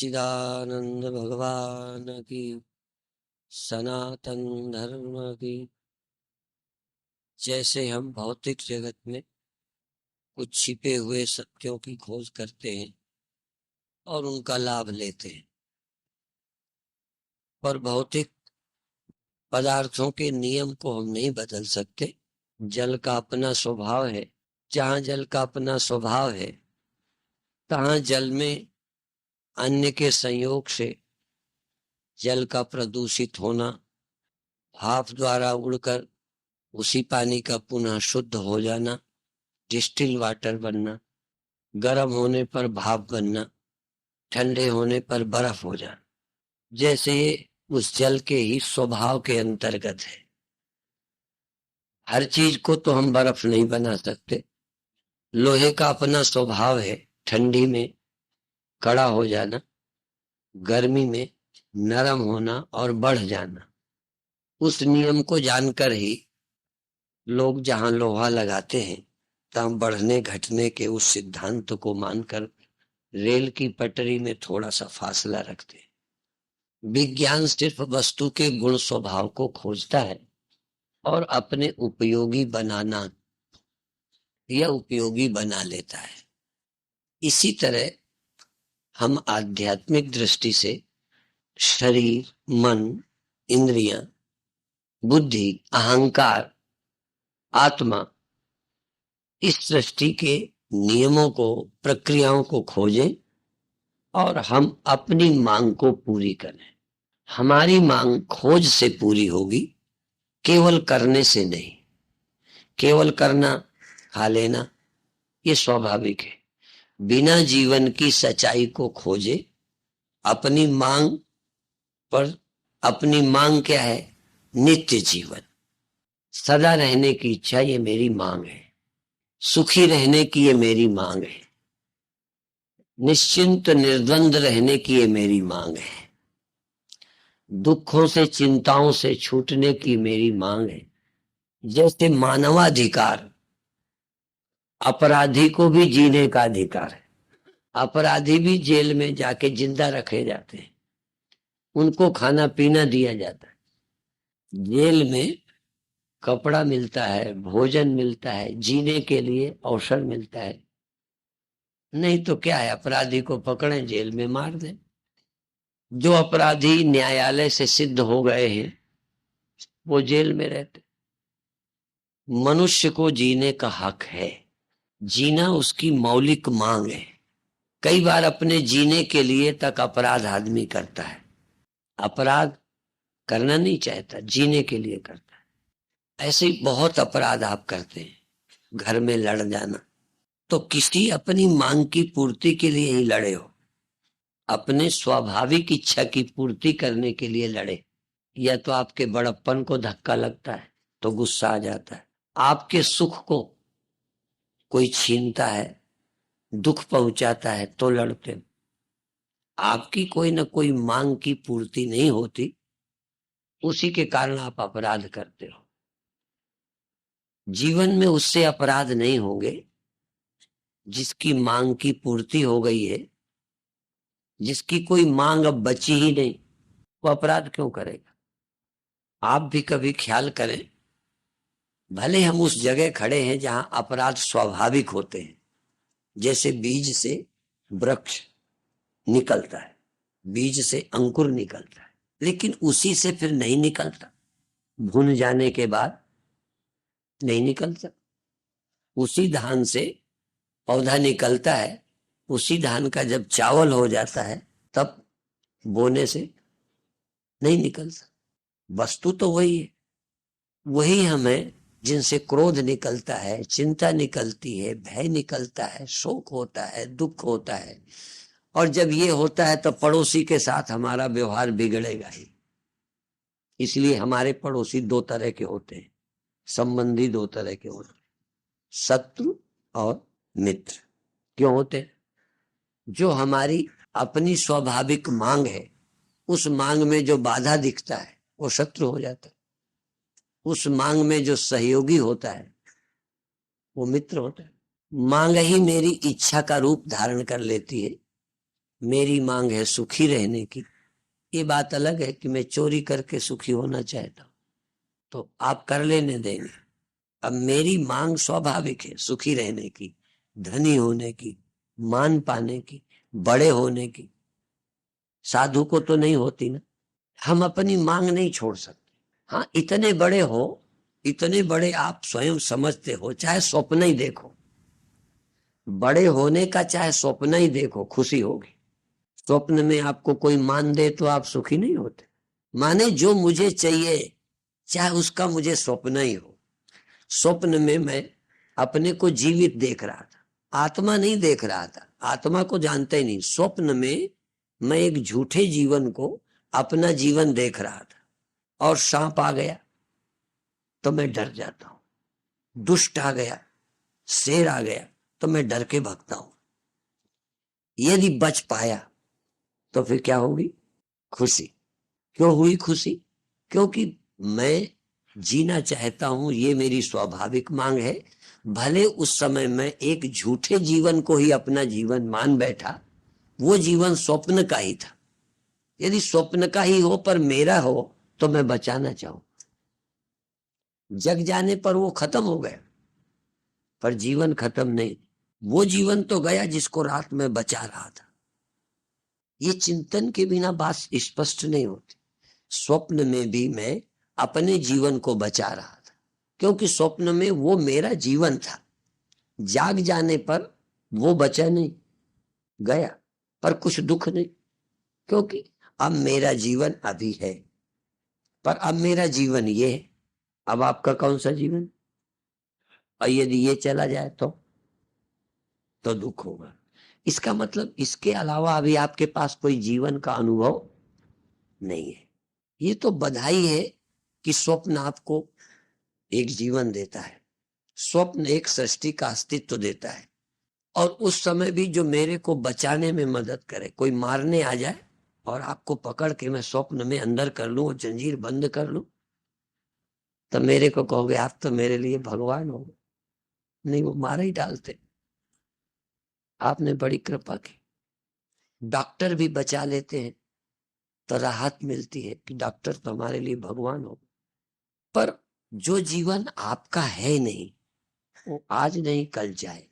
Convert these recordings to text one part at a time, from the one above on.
सच्चिदानंद भगवान की, सनातन धर्म की। जैसे हम भौतिक जगत में कुछ छिपे हुए सत्यों की खोज करते हैं और उनका लाभ लेते हैं, पर भौतिक पदार्थों के नियम को हम नहीं बदल सकते। जल का अपना स्वभाव है। जहाँ जल का अपना स्वभाव है, तहाँ जल में अन्य के संयोग से जल का प्रदूषित होना, भाप द्वारा उड़कर उसी पानी का पुनः शुद्ध हो जाना, डिस्टिल वाटर बनना, गर्म होने पर भाप बनना, ठंडे होने पर बर्फ हो जाना, जैसे ये उस जल के ही स्वभाव के अंतर्गत है। हर चीज को तो हम बर्फ नहीं बना सकते। लोहे का अपना स्वभाव है, ठंडी में कड़ा हो जाना, गर्मी में नरम होना और बढ़ जाना। उस नियम को जानकर ही लोग जहां लोहा लगाते हैं, तहां बढ़ने घटने के उस सिद्धांत को मानकर रेल की पटरी में थोड़ा सा फासला रखते हैं। विज्ञान सिर्फ वस्तु के गुण स्वभाव को खोजता है और अपने उपयोगी बनाना या उपयोगी बना लेता है। इसी तरह हम आध्यात्मिक दृष्टि से शरीर, मन, इंद्रियां, बुद्धि, अहंकार, आत्मा, इस सृष्टि के नियमों को, प्रक्रियाओं को खोजें और हम अपनी मांग को पूरी करें। हमारी मांग खोज से पूरी होगी, केवल करने से नहीं। केवल करना, खा लेना, ये स्वाभाविक है। बिना जीवन की सच्चाई को खोजे अपनी मांग पर। अपनी मांग क्या है? नित्य जीवन, सदा रहने की इच्छा, ये मेरी मांग है। सुखी रहने की ये मेरी मांग है। निश्चिंत निर्द्वंद रहने की ये मेरी मांग है। दुखों से, चिंताओं से छूटने की मेरी मांग है। जैसे मानवाधिकार, अपराधी को भी जीने का अधिकार है। अपराधी भी जेल में जाके जिंदा रखे जाते हैं, उनको खाना पीना दिया जाता है। जेल में कपड़ा मिलता है, भोजन मिलता है, जीने के लिए अवसर मिलता है। नहीं तो क्या है, अपराधी को पकड़े, जेल में मार दें। जो अपराधी न्यायालय से सिद्ध हो गए हैं, वो जेल में रहते। मनुष्य को जीने का हक है। जीना उसकी मौलिक मांग है। कई बार अपने जीने के लिए तक अपराध आदमी करता है। अपराध करना नहीं चाहता, जीने के लिए करता है। ऐसे ही बहुत अपराध आप करते हैं। घर में लड़ जाना, तो किसी अपनी मांग की पूर्ति के लिए ही लड़े हो। अपने स्वाभाविक इच्छा की पूर्ति करने के लिए लड़े। या तो आपके बड़प्पन को धक्का लगता है तो गुस्सा आ जाता है। आपके सुख को कोई छीनता है, दुख पहुंचाता है तो लड़ते हो। आपकी कोई ना कोई मांग की पूर्ति नहीं होती, उसी के कारण आप अपराध करते हो। जीवन में उससे अपराध नहीं होंगे जिसकी मांग की पूर्ति हो गई है। जिसकी कोई मांग अब बची ही नहीं, वो अपराध क्यों करेगा? आप भी कभी ख्याल करें, भले हम उस जगह खड़े हैं जहां अपराध स्वाभाविक होते हैं। जैसे बीज से वृक्ष निकलता है, बीज से अंकुर निकलता है, लेकिन उसी से फिर नहीं निकलता। भून जाने के बाद नहीं निकलता। उसी धान से पौधा निकलता है, उसी धान का जब चावल हो जाता है तब बोने से नहीं निकलता। वस्तु तो वही है। वही हमें, जिनसे क्रोध निकलता है, चिंता निकलती है, भय निकलता है, शोक होता है, दुख होता है। और जब ये होता है तो पड़ोसी के साथ हमारा व्यवहार बिगड़ेगा ही। इसलिए हमारे पड़ोसी दो तरह के होते हैं, संबंधी दो तरह के होते हैं, शत्रु और मित्र। क्यों होते हैं? जो हमारी अपनी स्वाभाविक मांग है, उस मांग में जो बाधा दिखता है वो शत्रु हो जाता है। उस मांग में जो सहयोगी होता है वो मित्र होता है। मांग ही मेरी इच्छा का रूप धारण कर लेती है मेरी मांग है सुखी रहने की। ये बात अलग है कि मैं चोरी करके सुखी होना चाहता हूं, तो आप कर लेने देंगे। अब मेरी मांग स्वाभाविक है सुखी रहने की, धनी होने की, मान पाने की, बड़े होने की। साधु को तो नहीं होती ना। हम अपनी मांग नहीं छोड़ सकते। हाँ, इतने बड़े हो, इतने बड़े आप स्वयं समझते हो, चाहे स्वप्न ही देखो, बड़े होने का चाहे स्वप्न ही देखो, खुशी होगी। स्वप्न में आपको कोई मान दे तो आप सुखी नहीं होते। माने जो मुझे चाहिए, चाहे उसका मुझे स्वप्न ही हो। स्वप्न में मैं अपने को जीवित देख रहा था, आत्मा नहीं देख रहा था, आत्मा को जानते ही नहीं। स्वप्न में मैं एक झूठे जीवन को अपना जीवन देख रहा था, और सांप आ गया तो मैं डर जाता हूं, दुष्ट आ गया, शेर आ गया तो मैं डर के भागता हूं। यदि बच पाया तो फिर क्या होगी? खुशी। क्यों हुई खुशी? क्योंकि मैं जीना चाहता हूं, ये मेरी स्वाभाविक मांग है। भले उस समय मैं एक झूठे जीवन को ही अपना जीवन मान बैठा, वो जीवन स्वप्न का ही था। यदि स्वप्न का ही हो पर मेरा हो तो मैं बचाना चाहूं। जग जाने पर वो खत्म हो गया, पर जीवन खत्म नहीं। वो जीवन तो गया जिसको रात में बचा रहा था। ये चिंतन के बिना बात स्पष्ट नहीं होती। स्वप्न में भी मैं अपने जीवन को बचा रहा था, क्योंकि स्वप्न में वो मेरा जीवन था। जाग जाने पर वो बचा नहीं, गया, पर कुछ दुख नहीं, क्योंकि अब मेरा जीवन अभी है। पर अब मेरा जीवन ये है, अब आपका कौन सा जीवन? और यदि ये चला जाए तो दुख होगा। इसका मतलब इसके अलावा अभी आपके पास कोई जीवन का अनुभव नहीं है। ये तो बधाई है कि स्वप्न आपको एक जीवन देता है। स्वप्न एक सृष्टि का अस्तित्व देता है, और उस समय भी जो मेरे को बचाने में मदद करे। कोई मारने आ जाए और आपको पकड़ के मैं स्वप्न में अंदर कर लूं और जंजीर बंद कर लूं, तो मेरे को कहोगे आप तो मेरे लिए भगवान हो। नहीं, वो मार ही डालते। आपने बड़ी कृपा की। डॉक्टर भी बचा लेते हैं तो राहत मिलती है कि डॉक्टर तो हमारे लिए भगवान हो। पर जो जीवन आपका है नहीं, वो आज नहीं कल जाएगा।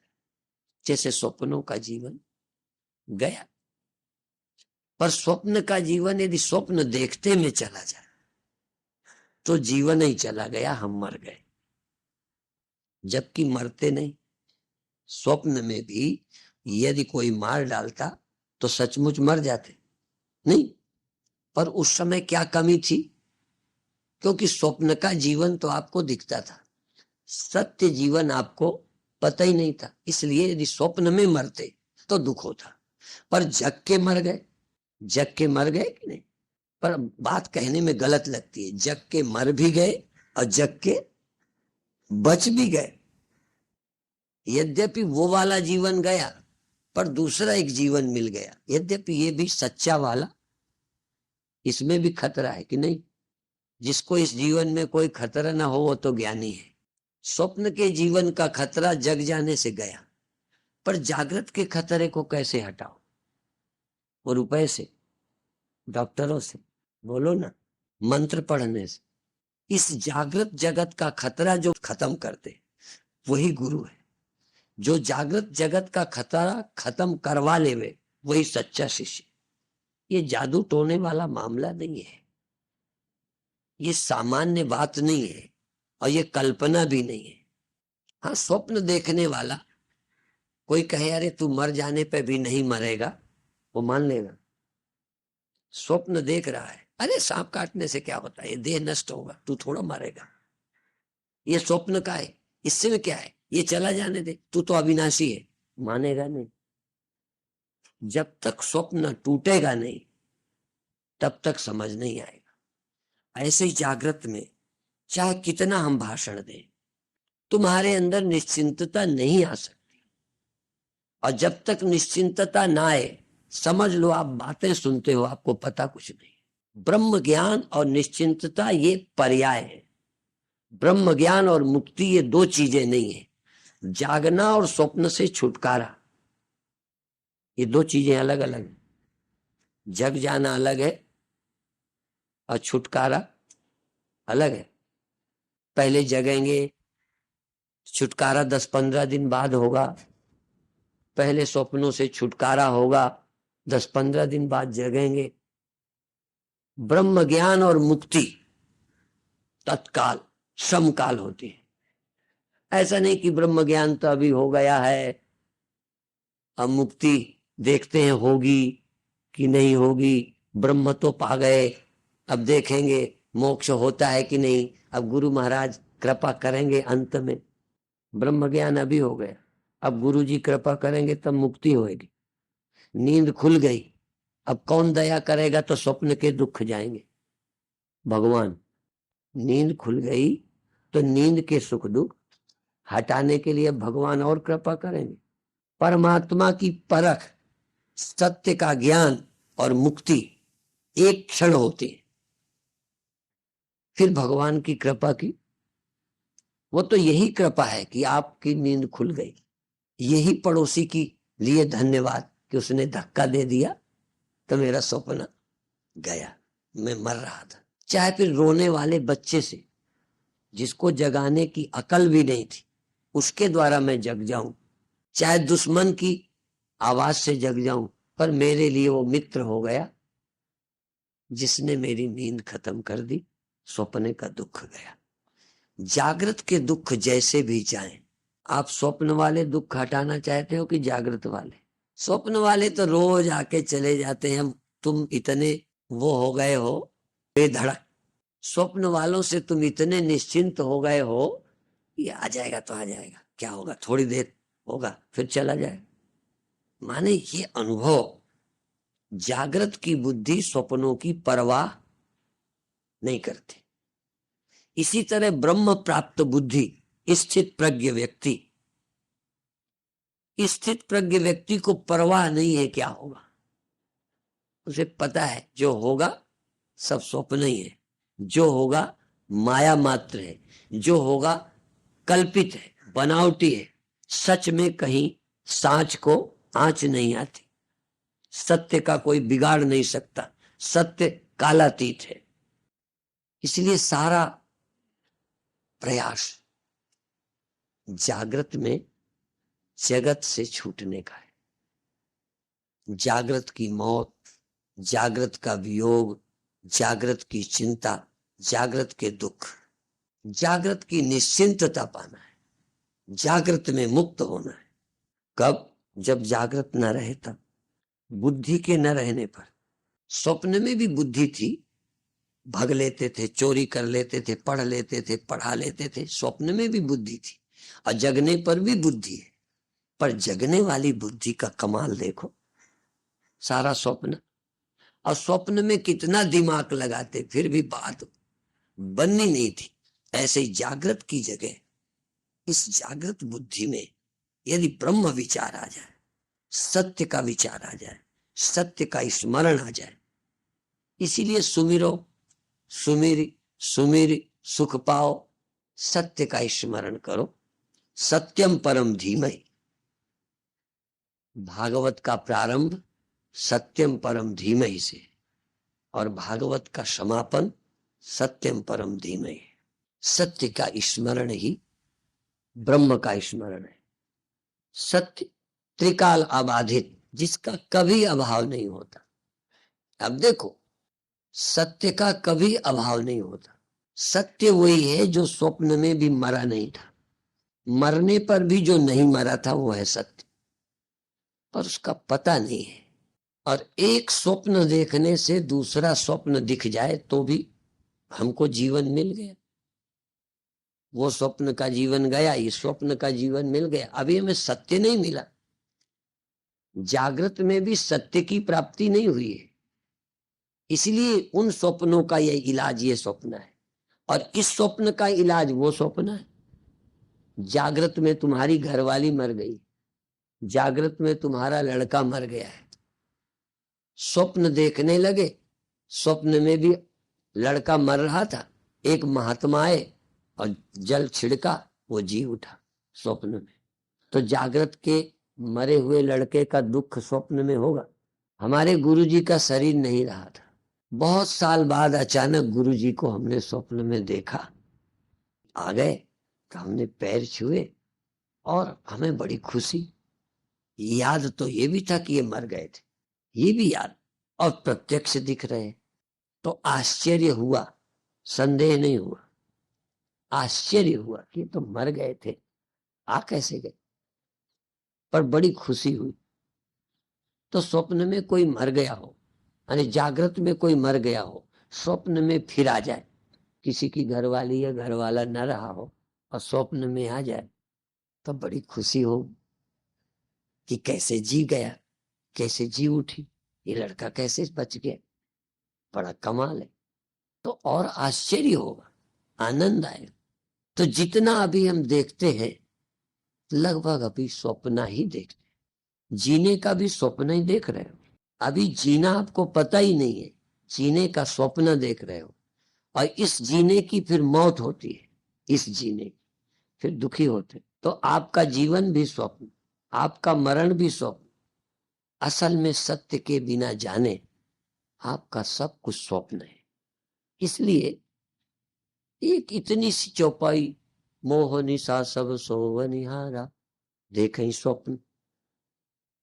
जैसे स्वप्नों का जीवन गया, पर स्वप्न का जीवन यदि स्वप्न देखते में चला जाए तो जीवन ही चला गया, हम मर गए। जबकि मरते नहीं। स्वप्न में भी यदि कोई मार डालता तो सचमुच मर जाते नहीं। पर उस समय क्या कमी थी? क्योंकि स्वप्न का जीवन तो आपको दिखता था, सत्य जीवन आपको पता ही नहीं था। इसलिए यदि स्वप्न में मरते तो दुख होता। पर जग के मर गए। जग के मर गए कि नहीं? पर बात कहने में गलत लगती है। जग के मर भी गए और जग के बच भी गए। यद्यपि वो वाला जीवन गया, पर दूसरा एक जीवन मिल गया। यद्यपि ये भी सच्चा वाला, इसमें भी खतरा है कि नहीं? जिसको इस जीवन में कोई खतरा ना हो वो तो ज्ञानी है। स्वप्न के जीवन का खतरा जग जाने से गया, पर जागृत के खतरे को कैसे हटाओ? वो रुपए से, डॉक्टरों से, बोलो ना, मंत्र पढ़ने से। इस जागृत जगत का खतरा जो खत्म करते वही गुरु है। जो जागृत जगत का खतरा खत्म करवा लेवे वही सच्चा शिष्य। ये जादू टोने वाला मामला नहीं है, ये सामान्य बात नहीं है, और ये कल्पना भी नहीं है। हाँ, स्वप्न देखने वाला कोई कहे अरे तू मर जाने पे भी नहीं मरेगा, वो मान लेगा। स्वप्न देख रहा है, अरे सांप काटने से क्या होता है, ये देह नष्ट होगा, तू थोड़ा मरेगा, ये स्वप्न का है, इससे में क्या है, ये चला जाने दे, तू तो अविनाशी है। मानेगा नहीं। जब तक स्वप्न टूटेगा नहीं तब तक समझ नहीं आएगा। ऐसे ही जागृत में चाहे कितना हम भाषण दें, तुम्हारे अंदर निश्चिंतता नहीं आ सकती। और जब तक निश्चिंतता ना आए, समझ लो आप बातें सुनते हो, आपको पता कुछ नहीं। ब्रह्म ज्ञान और निश्चिंतता ये पर्याय है। ब्रह्म ज्ञान और मुक्ति ये दो चीजें नहीं है। जागना और स्वप्न से छुटकारा, ये दो चीजें अलग अलग हैं। जग जाना अलग है और छुटकारा अलग है। पहले जगेंगे, छुटकारा 10-15 दिन बाद होगा। पहले स्वप्नों से छुटकारा होगा, 10-15 दिन बाद जगेंगे। ब्रह्म ज्ञान और मुक्ति तत्काल समकाल होती है। ऐसा नहीं कि ब्रह्म ज्ञान तो अभी हो गया है, अब मुक्ति देखते हैं होगी कि नहीं होगी। ब्रह्म तो पा गए, अब देखेंगे मोक्ष होता है कि नहीं। अब गुरु महाराज कृपा करेंगे, अंत में ब्रह्म ज्ञान अभी हो गया, अब गुरु जी कृपा करेंगे तब मुक्ति होगी। नींद खुल गई, अब कौन दया करेगा, तो स्वप्न के दुख जाएंगे भगवान। नींद खुल गई तो नींद के सुख दुख हटाने के लिए भगवान और कृपा करेंगे। परमात्मा की परख, सत्य का ज्ञान और मुक्ति एक क्षण होती है। फिर भगवान की कृपा की, वो तो यही कृपा है कि आपकी नींद खुल गई। यही पड़ोसी की लिए धन्यवाद कि उसने धक्का दे दिया तो मेरा सपना गया, मैं मर रहा था। चाहे फिर रोने वाले बच्चे से, जिसको जगाने की अकल भी नहीं थी, उसके द्वारा मैं जग जाऊं, चाहे दुश्मन की आवाज से जग जाऊं, पर मेरे लिए वो मित्र हो गया जिसने मेरी नींद खत्म कर दी, स्वप्न का दुख गया। जागृत के दुख जैसे भी जाएं। आप स्वप्न वाले दुख हटाना चाहते हो कि जागृत वाले? स्वप्न वाले तो रोज आके चले जाते हैं, तुम इतने वो हो गए हो बेधड़क। स्वप्न वालों से तुम इतने निश्चिंत हो गए हो, ये आ जाएगा तो आ जाएगा, क्या होगा, थोड़ी देर होगा फिर चला जाएगा। माने ये अनुभव, जागृत की बुद्धि स्वप्नों की परवाह नहीं करती। इसी तरह ब्रह्म प्राप्त बुद्धि, स्थित प्रज्ञ व्यक्ति, स्थित प्रज्ञ व्यक्ति को परवाह नहीं है क्या होगा। उसे पता है जो होगा सब स्वप्न ही है, जो होगा माया मात्र है, जो होगा कल्पित है, बनावटी है। सच में कहीं सांच को आंच नहीं आती, सत्य का कोई बिगाड़ नहीं सकता, सत्य कालातीत है। इसलिए सारा प्रयास जागृत में जगत से छूटने का है। जागृत की मौत, जागृत का वियोग, जागृत की चिंता, जागृत के दुख, जागृत की निश्चिंतता पाना है, जागृत में मुक्त होना है। कब? जब जागृत न रहे तब। बुद्धि के न रहने पर। स्वप्न में भी बुद्धि थी, भग लेते थे, चोरी कर लेते थे, पढ़ लेते थे, पढ़ा लेते थे, स्वप्न में भी बुद्धि थी। और जगने पर भी बुद्धि है, पर जगने वाली बुद्धि का कमाल देखो, सारा स्वप्न। और स्वप्न में कितना दिमाग लगाते फिर भी बात बननी नहीं थी। ऐसे ही जागृत की जगह इस जागृत बुद्धि में यदि ब्रह्म विचार आ जाए, सत्य का विचार आ जाए, सत्य का स्मरण आ जाए, इसीलिए सुमिरो, सुमिरी सुमिरी सुख पाओ, सत्य का स्मरण करो। सत्यम परम धीमहि। भागवत का प्रारंभ सत्यम परम धीमहि से और भागवत का समापन सत्यम परम धीमहि। सत्य का स्मरण ही ब्रह्म का स्मरण है। सत्य त्रिकाल अबाधित, जिसका कभी अभाव नहीं होता। अब देखो, सत्य का कभी अभाव नहीं होता। सत्य वही है जो स्वप्न में भी मरा नहीं था, मरने पर भी जो नहीं मरा था वो है सत्य, पर उसका पता नहीं है। और एक स्वप्न देखने से दूसरा स्वप्न दिख जाए तो भी हमको जीवन मिल गया। वो स्वप्न का जीवन गया, इस स्वप्न का जीवन मिल गया। अभी हमें सत्य नहीं मिला, जागृत में भी सत्य की प्राप्ति नहीं हुई है। इसलिए उन स्वप्नों का ये इलाज ये स्वप्न है, और इस स्वप्न का इलाज वो स्वप्न है। जागृत में तुम्हारी घरवाली मर गई, जागृत में तुम्हारा लड़का मर गया है, स्वप्न देखने लगे, स्वप्न में भी लड़का मर रहा था, एक महात्मा आए और जल छिड़का, वो जी उठा स्वप्न में। तो जागृत के मरे हुए लड़के का दुख स्वप्न में होगा? हमारे गुरुजी का शरीर नहीं रहा था। बहुत साल बाद अचानक गुरुजी को हमने स्वप्न में देखा, आ गए तो हमने पैर छुए और हमें बड़ी खुशी। याद तो ये भी था कि ये मर गए थे, ये भी याद, और प्रत्यक्ष दिख रहे। तो आश्चर्य हुआ, संदेह नहीं हुआ, आश्चर्य हुआ कि तो मर गए थे, आ कैसे गए, पर बड़ी खुशी हुई। तो स्वप्न में कोई मर गया हो, यानी जागृत में कोई मर गया हो, स्वप्न में फिर आ जाए, किसी की घरवाली या घरवाला न रहा हो और स्वप्न में आ जाए, तो बड़ी खुशी हो कि कैसे जी गया, कैसे जी उठी, ये लड़का कैसे बच गया, बड़ा कमाल है। तो और आश्चर्य होगा, आनंद आएगा। तो जितना अभी हम देखते हैं लगभग अभी स्वप्न ही देखते हैं, जीने का भी स्वप्न ही देख रहे हो। अभी जीना आपको पता ही नहीं है, जीने का स्वप्न देख रहे हो, और इस जीने की फिर मौत होती है, इस जीने की फिर दुखी होते। तो आपका जीवन भी स्वप्न, आपका मरण भी स्वप्न। असल में सत्य के बिना जाने आपका सब कुछ स्वप्न है। इसलिए एक इतनी सी चौपाई, मोह निशा सब सोवनिहारा, देखें स्वप्न,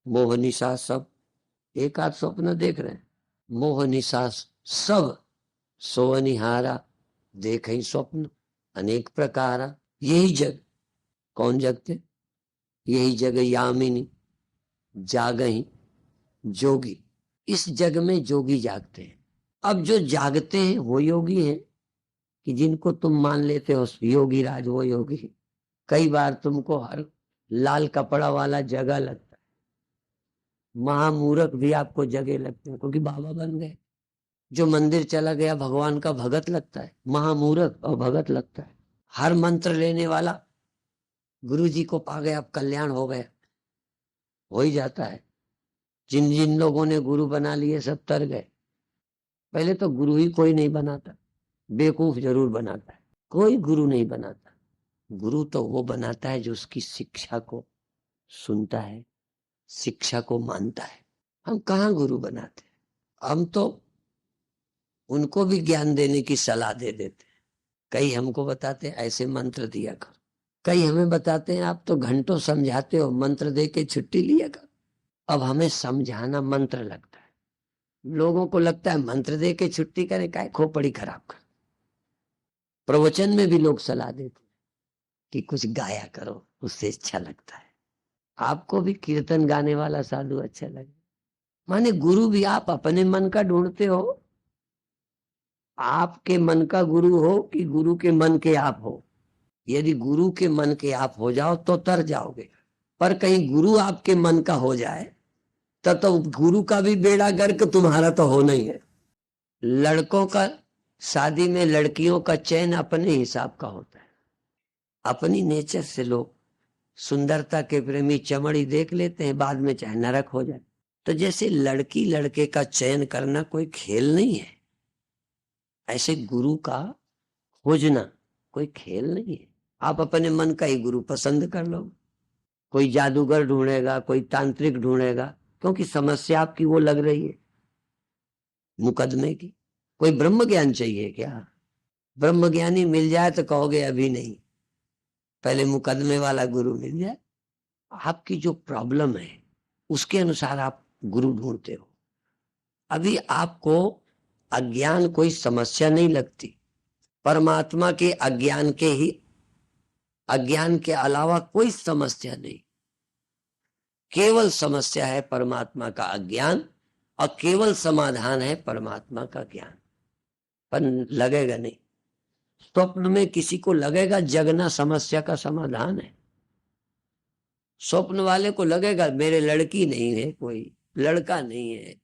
मोह निशा सब, एक आध स्वप्न देख रहे हैं, मोह निशा सब सोवनिहारा, देखें स्वप्न अनेक प्रकारा। यही जग, कौन जगते, यही जग यामिनी जागही जोगी, इस जग में जोगी जागते हैं। अब जो जागते हैं वो योगी हैं कि जिनको तुम मान लेते हो योगी राज, वो योगी। कई बार तुमको हर लाल कपड़ा वाला जगह लगता है, महामूर्ख भी आपको जगह लगते हैं क्योंकि बाबा बन गए। जो मंदिर चला गया भगवान का भगत लगता है, महामूर्ख और भगत लगता है। हर मंत्र लेने वाला गुरु जी को पा गया, अब कल्याण हो गया, हो ही जाता है। जिन जिन लोगों ने गुरु बना लिए सब तर गए। पहले तो गुरु ही कोई नहीं बनाता, बेवकूफ जरूर बनाता है, कोई गुरु नहीं बनाता। गुरु तो वो बनाता है जो उसकी शिक्षा को सुनता है, शिक्षा को मानता है। हम कहाँ गुरु बनाते हैं, हम तो उनको भी ज्ञान देने की सलाह दे देते हैं। कई हमको बताते हैं ऐसे मंत्र दिया करो, कई हमें बताते हैं आप तो घंटों समझाते हो, मंत्र दे के छुट्टी लिया करो। अब हमें समझाना मंत्र लगता है, लोगों को लगता है मंत्र दे के छुट्टी करें, काय खोपड़ी खराब कर। प्रवचन में भी लोग सलाह देते कि कुछ गाया करो, उससे अच्छा लगता है। आपको भी कीर्तन गाने वाला साधु अच्छा लगे, माने गुरु भी आप अपने मन का ढूंढते हो, आपके मन का गुरु हो कि गुरु के मन के आप हो। यदि गुरु के मन के आप हो जाओ तो तर जाओगे, पर कहीं गुरु आपके मन का हो जाए तब तो गुरु का भी बेड़ा गर्क, तुम्हारा तो होना ही है। लड़कों का शादी में लड़कियों का चयन अपने हिसाब का होता है, अपनी नेचर से लोग सुंदरता के प्रेमी चमड़ी देख लेते हैं, बाद में चाहे नरक हो जाए। तो जैसे लड़की लड़के का चयन करना कोई खेल नहीं है, ऐसे गुरु का खोजना कोई खेल नहीं है। आप अपने मन का ही गुरु पसंद कर लो, कोई जादूगर ढूंढेगा, कोई तांत्रिक ढूंढेगा, क्योंकि समस्या आपकी वो लग रही है मुकदमे की। कोई ब्रह्म ज्ञान चाहिए क्या, ब्रह्म ज्ञानी मिल जाए तो कहोगे अभी नहीं, पहले मुकदमे वाला गुरु मिल जाए। आपकी जो प्रॉब्लम है उसके अनुसार आप गुरु ढूंढते हो। अभी आपको अज्ञान कोई समस्या नहीं लगती, परमात्मा के अज्ञान के ही, अज्ञान के अलावा कोई समस्या नहीं। केवल समस्या है परमात्मा का अज्ञान, और केवल समाधान है परमात्मा का ज्ञान। पर लगेगा नहीं, स्वप्न में किसी को लगेगा जगना समस्या का समाधान है। स्वप्न वाले को लगेगा मेरे लड़की नहीं है, कोई लड़का नहीं है,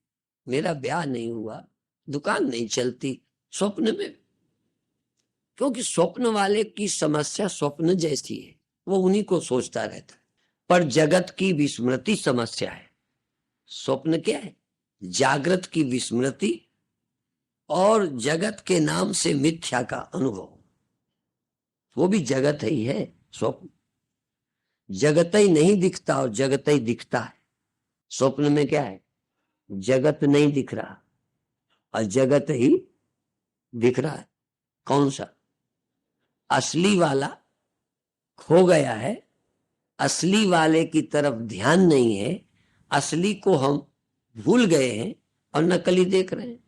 मेरा ब्याह नहीं हुआ, दुकान नहीं चलती, स्वप्न में। क्योंकि स्वप्न वाले की समस्या स्वप्न जैसी है, वो उन्हीं को सोचता रहता है। पर जगत की विस्मृति समस्या है। स्वप्न क्या है, जागृत की विस्मृति और जगत के नाम से मिथ्या का अनुभव, वो भी जगत ही है। स्वप्न जगत ही नहीं दिखता और जगत ही दिखता है। स्वप्न में क्या है, जगत नहीं दिख रहा और जगत ही दिख रहा है। कौन सा? असली वाला खो गया है, असली वाले की तरफ ध्यान नहीं है, असली को हम भूल गए हैं और नकली देख रहे हैं।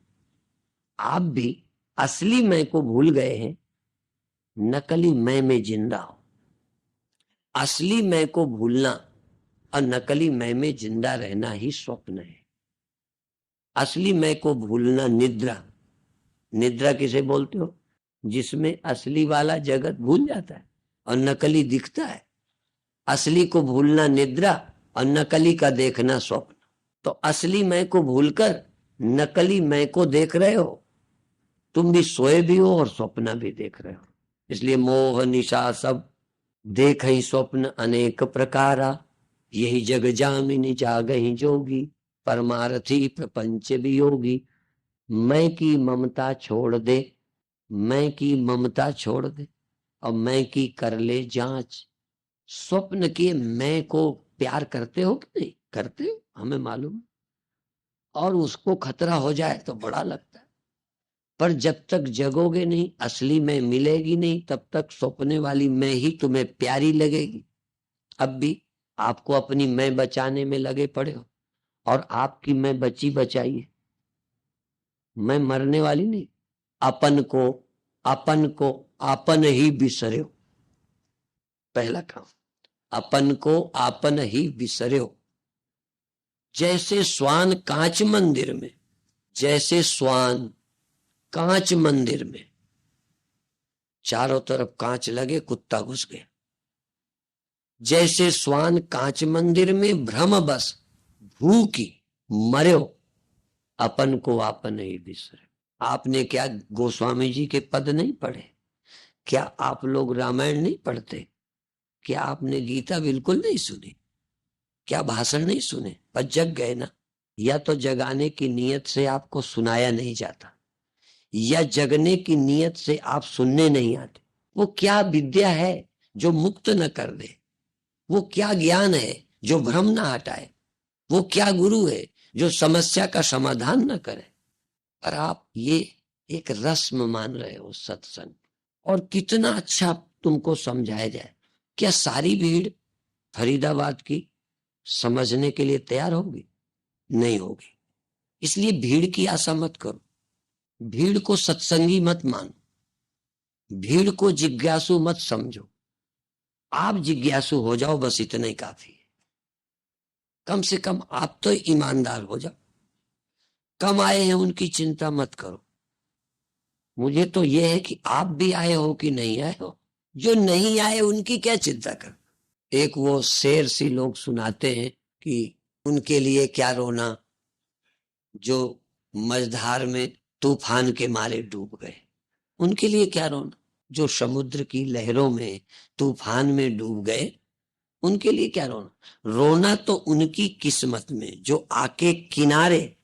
आप भी असली मैं को भूल गए हैं, नकली मैं में जिंदा हो। असली मैं को भूलना और नकली मैं में जिंदा रहना ही स्वप्न है। असली मैं को भूलना निद्रा। निद्रा किसे बोलते हो? जिसमें असली वाला जगत भूल जाता है और नकली दिखता है। असली को भूलना निद्रा और नकली का देखना स्वप्न। तो असली मैं को भूलकर नकली मैं को देख रहे हो। तुम भी सोए भी हो और स्वप्न भी देख रहे हो। इसलिए मोह निशा सब देख ही स्वप्न अनेक प्रकारा, यही जग जामिनी जागहि जोगी, परमार्थी प्रपंच वियोगी। मैं की ममता छोड़ दे, मैं की ममता छोड़ दे और मैं की कर ले जांच। स्वप्न के मैं को प्यार करते हो कि नहीं करते हो, हमें मालूम, और उसको खतरा हो जाए तो बड़ा लगता है। पर जब तक जगोगे नहीं, असली में मिलेगी नहीं, तब तक सपने वाली मैं ही तुम्हें प्यारी लगेगी। अब भी आपको अपनी मैं बचाने में लगे पड़े हो और आपकी मैं बची बचाई है। मैं मरने वाली नहीं। अपन को आपन ही बिसर्यो। पहला काम, अपन को आपन ही बिसर्यो। जैसे श्वान कांच मंदिर में, जैसे श्वान कांच मंदिर में, चारों तरफ कांच लगे, कुत्ता घुस गया। जैसे श्वान कांच मंदिर में भ्रम बस भूखी मर्यो, अपन को आपन ही बिसरे। आपने क्या गोस्वामी जी के पद नहीं पढ़े? क्या आप लोग रामायण नहीं पढ़ते? क्या आपने गीता बिल्कुल नहीं सुनी? क्या भाषण नहीं सुने? पर जग गए ना। या तो जगाने की नीयत से आपको सुनाया नहीं जाता, या जगने की नीयत से आप सुनने नहीं आते। वो क्या विद्या है जो मुक्त न कर दे? वो क्या ज्ञान है जो भ्रम न हटाए? वो क्या गुरु है जो समस्या का समाधान न करे? पर आप ये एक रस्म मान रहे हो सत्संग। और कितना अच्छा तुमको समझाया जाए। क्या सारी भीड़ फरीदाबाद की समझने के लिए तैयार होगी? नहीं होगी। इसलिए भीड़ की आशा मत करो, भीड़ को सत्संगी मत मानो, भीड़ को जिज्ञासु मत समझो। आप जिज्ञासु हो जाओ, बस इतना ही काफी है। कम से कम आप तो ईमानदार हो जाओ। कम आए हैं उनकी चिंता मत करो। मुझे तो यह है कि आप भी आए हो कि नहीं आए हो। जो नहीं आए उनकी क्या चिंता कर। एक वो शेर सी लोग सुनाते हैं कि उनके लिए क्या रोना जो मझधार में तूफान के मारे डूब गए। उनके लिए क्या रोना जो समुद्र की लहरों में तूफान में डूब गए। उनके लिए क्या रोना? रोना तो उनकी किस्मत में जो आके किनारे,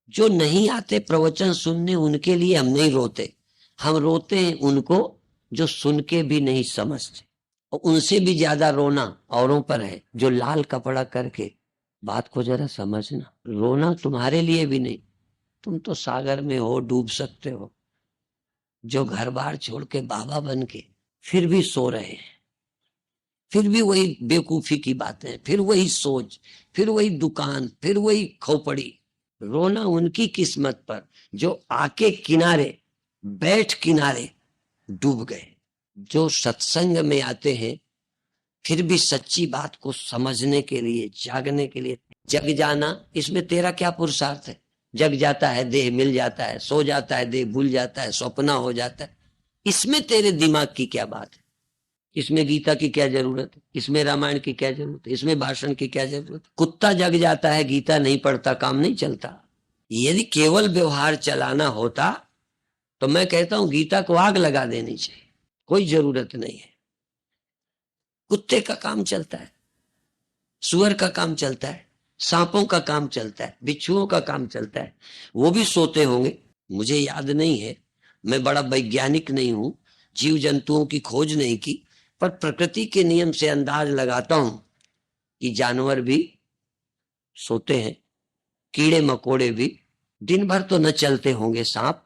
जो नहीं आते प्रवचन सुनने, उनके लिए हम नहीं रोते। हम रोते हैं उनको जो सुन के भी नहीं समझते। और उनसे भी ज्यादा रोना औरों पर है जो लाल कपड़ा करके, बात को जरा समझना, रोना तुम्हारे लिए भी नहीं। तुम तो सागर में हो, डूब सकते हो। जो घर बार छोड़ के बाबा बन के फिर भी सो रहे हैं, फिर भी वही बेवकूफी की बातें, फिर वही सोच, फिर वही दुकान, फिर वही खोपड़ी। रोना उनकी किस्मत पर जो आके किनारे, बैठ किनारे डूब गए। जो सत्संग में आते हैं फिर भी सच्ची बात को समझने के लिए, जागने के लिए। जग जाना, इसमें तेरा क्या पुरुषार्थ है? जग जाता है, देह मिल जाता है, सो जाता है, देह भूल जाता है, सपना हो जाता है। इसमें तेरे दिमाग की क्या बात है? इसमें गीता की क्या जरूरत है? इसमें रामायण की क्या जरूरत है? इसमें भाषण की क्या जरूरत है? कुत्ता जग जाता है, गीता नहीं पढ़ता, काम नहीं चलता। यदि केवल व्यवहार चलाना होता तो मैं कहता हूं गीता को आग लगा देनी चाहिए, कोई जरूरत नहीं है। कुत्ते का काम चलता है, सुअर का काम चलता है, सांपों का काम चलता है, बिच्छुओं का काम चलता है। वो भी सोते होंगे, मुझे याद नहीं है, मैं बड़ा वैज्ञानिक नहीं हूं, जीव जंतुओं की खोज नहीं की, पर प्रकृति के नियम से अंदाज लगाता हूं कि जानवर भी सोते हैं, कीड़े मकोड़े भी दिन भर तो न चलते होंगे सांप,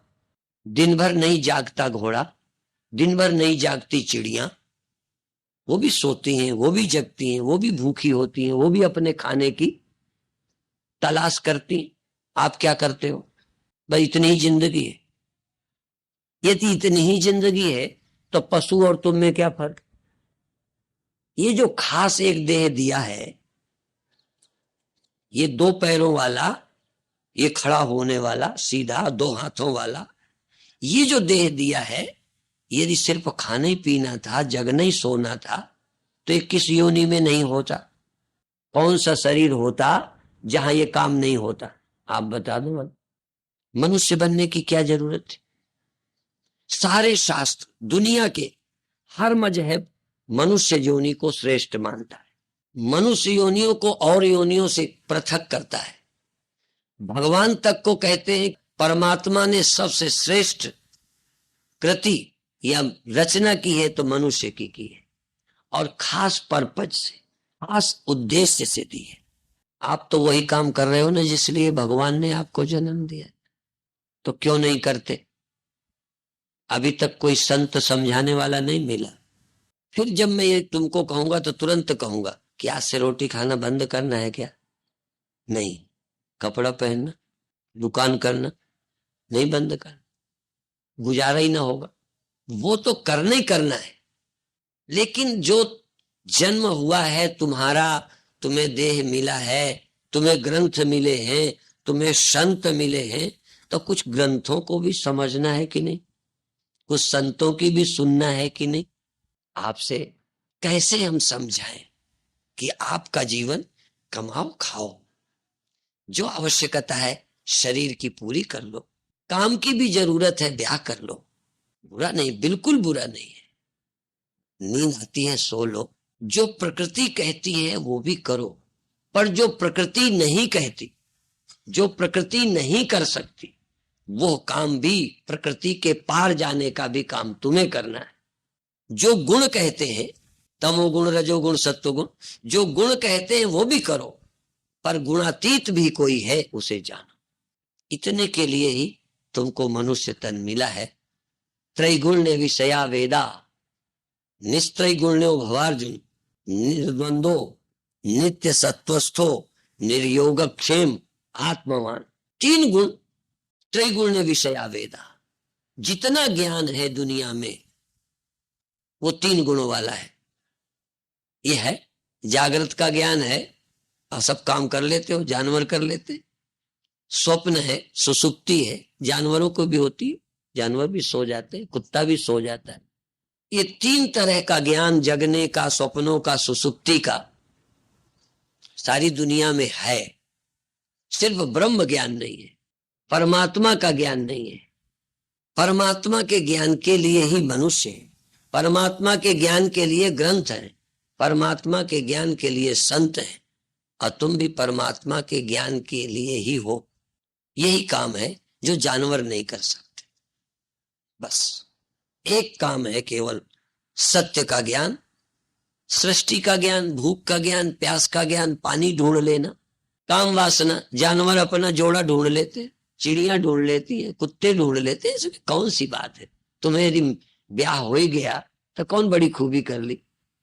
दिन भर नहीं जागता घोड़ा, दिन भर नहीं जागती चिड़िया, वो भी सोती हैं, वो भी जगती हैं, वो भी भूखी होती हैं, वो भी अपने खाने की तलाश करती हैं। आप क्या करते हो? भाई इतनी ही जिंदगी है। यदि इतनी ही जिंदगी है तो पशु और तुम में क्या फर्क? ये जो खास एक देह दिया है, ये दो पैरों वाला, ये खड़ा होने वाला, सीधा दो हाथों वाला, ये जो देह दिया है, यदि सिर्फ खाना ही पीना था, जगना ही सोना था, तो ये किस योनि में नहीं होता? कौन सा शरीर होता जहां ये काम नहीं होता? आप बता दो। मनुष्य बनने की क्या जरूरत है? सारे शास्त्र, दुनिया के हर मजहब मनुष्य योनि को श्रेष्ठ मानता है, मनुष्य योनियों को और योनियों से पृथक करता है। भगवान तक को कहते हैं परमात्मा ने सबसे श्रेष्ठ कृति या रचना की है तो मनुष्य की है, और खास पर्पज से, खास उद्देश्य से दी है। आप तो वही काम कर रहे हो ना जिसलिए भगवान ने आपको जन्म दिया, तो क्यों नहीं करते? अभी तक कोई संत समझाने वाला नहीं मिला। फिर जब मैं ये तुमको कहूंगा तो तुरंत कहूंगा कि आज से रोटी खाना बंद करना है क्या? नहीं। कपड़ा पहनना, दुकान करना नहीं बंद करना, गुजारा ही ना होगा। वो तो करना ही करना है। लेकिन जो जन्म हुआ है तुम्हारा, तुम्हें देह मिला है, तुम्हें ग्रंथ मिले हैं, तुम्हें संत मिले हैं, तो कुछ ग्रंथों को भी समझना है कि नहीं? कुछ संतों की भी सुनना है कि नहीं? आपसे कैसे हम समझाएं कि आपका जीवन कमाओ खाओ, जो आवश्यकता है शरीर की पूरी कर लो, काम की भी जरूरत है ब्याह कर लो, बुरा नहीं, बिल्कुल बुरा नहीं है। नींद आती है सो लो, जो प्रकृति कहती है वो भी करो, पर जो प्रकृति नहीं कहती, जो प्रकृति नहीं कर सकती, वो काम भी प्रकृति के पार जाने का भी काम तुम्हें करना है। जो गुण कहते हैं, तमोगुण रजोगुण सत्वगुण, जो गुण कहते हैं वो भी करो, पर गुणातीत भी कोई है उसे जानो। इतने के लिए ही तुमको मनुष्य तन मिला है। त्रैगुण्य विषया वेदा निस्त्रैगुण्यो भवार्जुन निर्द्वंदो नित्य सत्वस्थो निर्योगक्षेम आत्मवान। तीन गुण, त्रैगुण्य विषया वेदा। जितना ज्ञान है दुनिया में वो तीन गुणों वाला है। ये है जागृत का ज्ञान है, और सब काम कर लेते हो, जानवर कर लेते। स्वप्न है, सुसुप्ति है, जानवरों को भी होती है, जानवर भी सो जाते हैं, कुत्ता भी सो जाता है। ये तीन तरह का ज्ञान, जगने का, स्वप्नों का, सुसुप्ति का, सारी दुनिया में है। सिर्फ ब्रह्म ज्ञान नहीं है, परमात्मा का ज्ञान नहीं है। परमात्मा के ज्ञान के लिए ही मनुष्य है, परमात्मा के ज्ञान के लिए ग्रंथ है, परमात्मा के ज्ञान के लिए संत है, और तुम भी परमात्मा के ज्ञान के लिए ही हो। यही काम है जो जानवर नहीं कर सकते। बस एक काम है केवल, सत्य का ज्ञान, सृष्टि का ज्ञान, भूख का ज्ञान, प्यास का ज्ञान, पानी ढूंढ लेना। काम वासना, जानवर अपना जोड़ा ढूंढ लेते, चिड़ियां ढूंढ लेती है, कुत्ते ढूंढ लेते, इसमें कौन सी बात है? तुम्हें यदि ब्याह हो ही गया तो कौन बड़ी खूबी कर ली?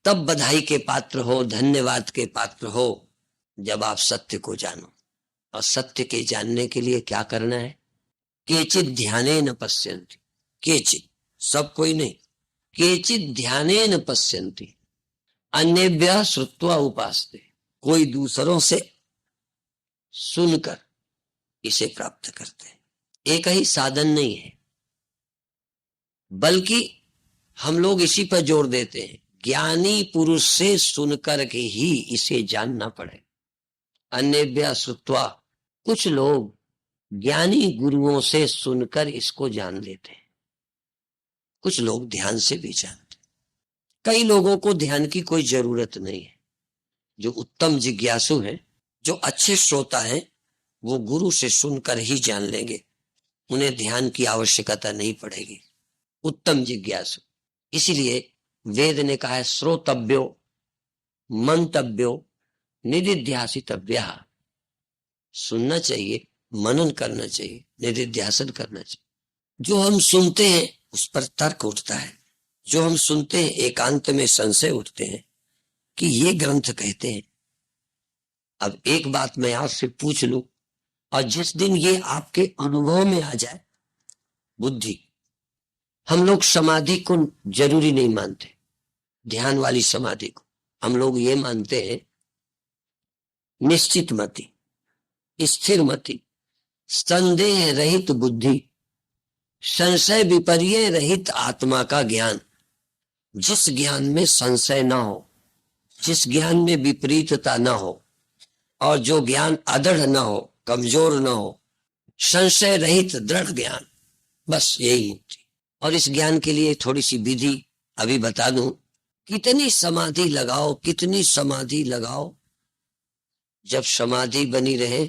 तब बधाई के पात्र हो, धन्यवाद के पात्र हो जब आप सत्य को जानो। और सत्य के जानने के लिए क्या करना है? केचित ध्याने न पश्यन्ति, केचित, सब कोई नहीं, केचित ध्याने न पश्यन्ति अन्येभ्यः श्रुत्वा उपासते। कोई दूसरों से सुनकर इसे प्राप्त करते हैं। एक ही साधन नहीं है, बल्कि हम लोग इसी पर जोर देते हैं, ज्ञानी पुरुष से सुनकर के ही इसे जानना पड़े। अन्येभ्यः श्रुत्वा, कुछ लोग ज्ञानी गुरुओं से सुनकर इसको जान लेते हैं, कुछ लोग ध्यान से भी जानते। कई लोगों को ध्यान की कोई जरूरत नहीं है। जो उत्तम जिज्ञासु हैं, जो अच्छे श्रोता हैं, वो गुरु से सुनकर ही जान लेंगे, उन्हें ध्यान की आवश्यकता नहीं पड़ेगी। उत्तम जिज्ञासु, इसीलिए वेद ने कहा है श्रोतव्यो मंतव्यो निदिध्यासितव्यः। सुनना चाहिए, मनन करना चाहिए, निधिध्यासन करना चाहिए। जो हम सुनते हैं उस पर तर्क उठता है, जो हम सुनते हैं एकांत में संशय उठते हैं कि ये ग्रंथ कहते हैं। अब एक बात मैं आपसे पूछ लूं, और जिस दिन ये आपके अनुभव में आ जाए बुद्धि, हम लोग समाधि को जरूरी नहीं मानते, ध्यान वाली समाधि को हम लोग ये मानते हैं निश्चित मति, स्थिर मति, संदेह रहित बुद्धि, संशय विपर्य रहित आत्मा का ज्ञान। जिस ज्ञान में संशय ना हो, जिस ज्ञान में विपरीतता ना हो, और जो ज्ञान अदृढ़ ना हो, कमजोर ना हो, संशय रहित दृढ़ ज्ञान, बस यही मुक्ति। और इस ज्ञान के लिए थोड़ी सी विधि अभी बता दूं। कितनी समाधि लगाओ, कितनी समाधि लगाओ, जब समाधि बनी रहे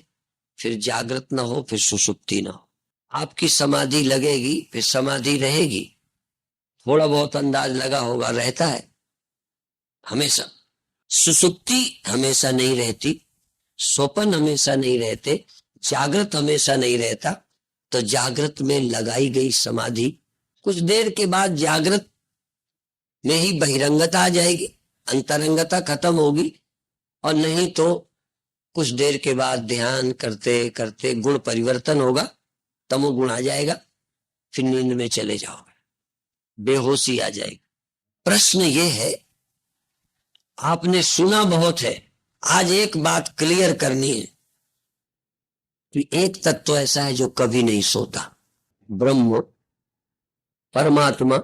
फिर जागृत ना हो, फिर सुषुप्ति ना हो। आपकी समाधि लगेगी फिर समाधि रहेगी। थोड़ा बहुत अंदाज लगा होगा, रहता है हमेशा। सुषुप्ति हमेशा नहीं रहती, स्वप्न हमेशा नहीं रहते, जागृत हमेशा नहीं रहता। तो जागृत में लगाई गई समाधि कुछ देर के बाद जागृत में ही बहिरंगता आ जाएगी, अंतरंगता खत्म होगी। और नहीं तो कुछ देर के बाद ध्यान करते करते गुण परिवर्तन होगा, तमोगुण आ जाएगा, फिर नींद में चले जाओगे, बेहोशी आ जाएगी। प्रश्न ये है, आपने सुना बहुत है, आज एक बात क्लियर करनी है कि एक तत्व ऐसा है जो कभी नहीं सोता। ब्रह्म परमात्मा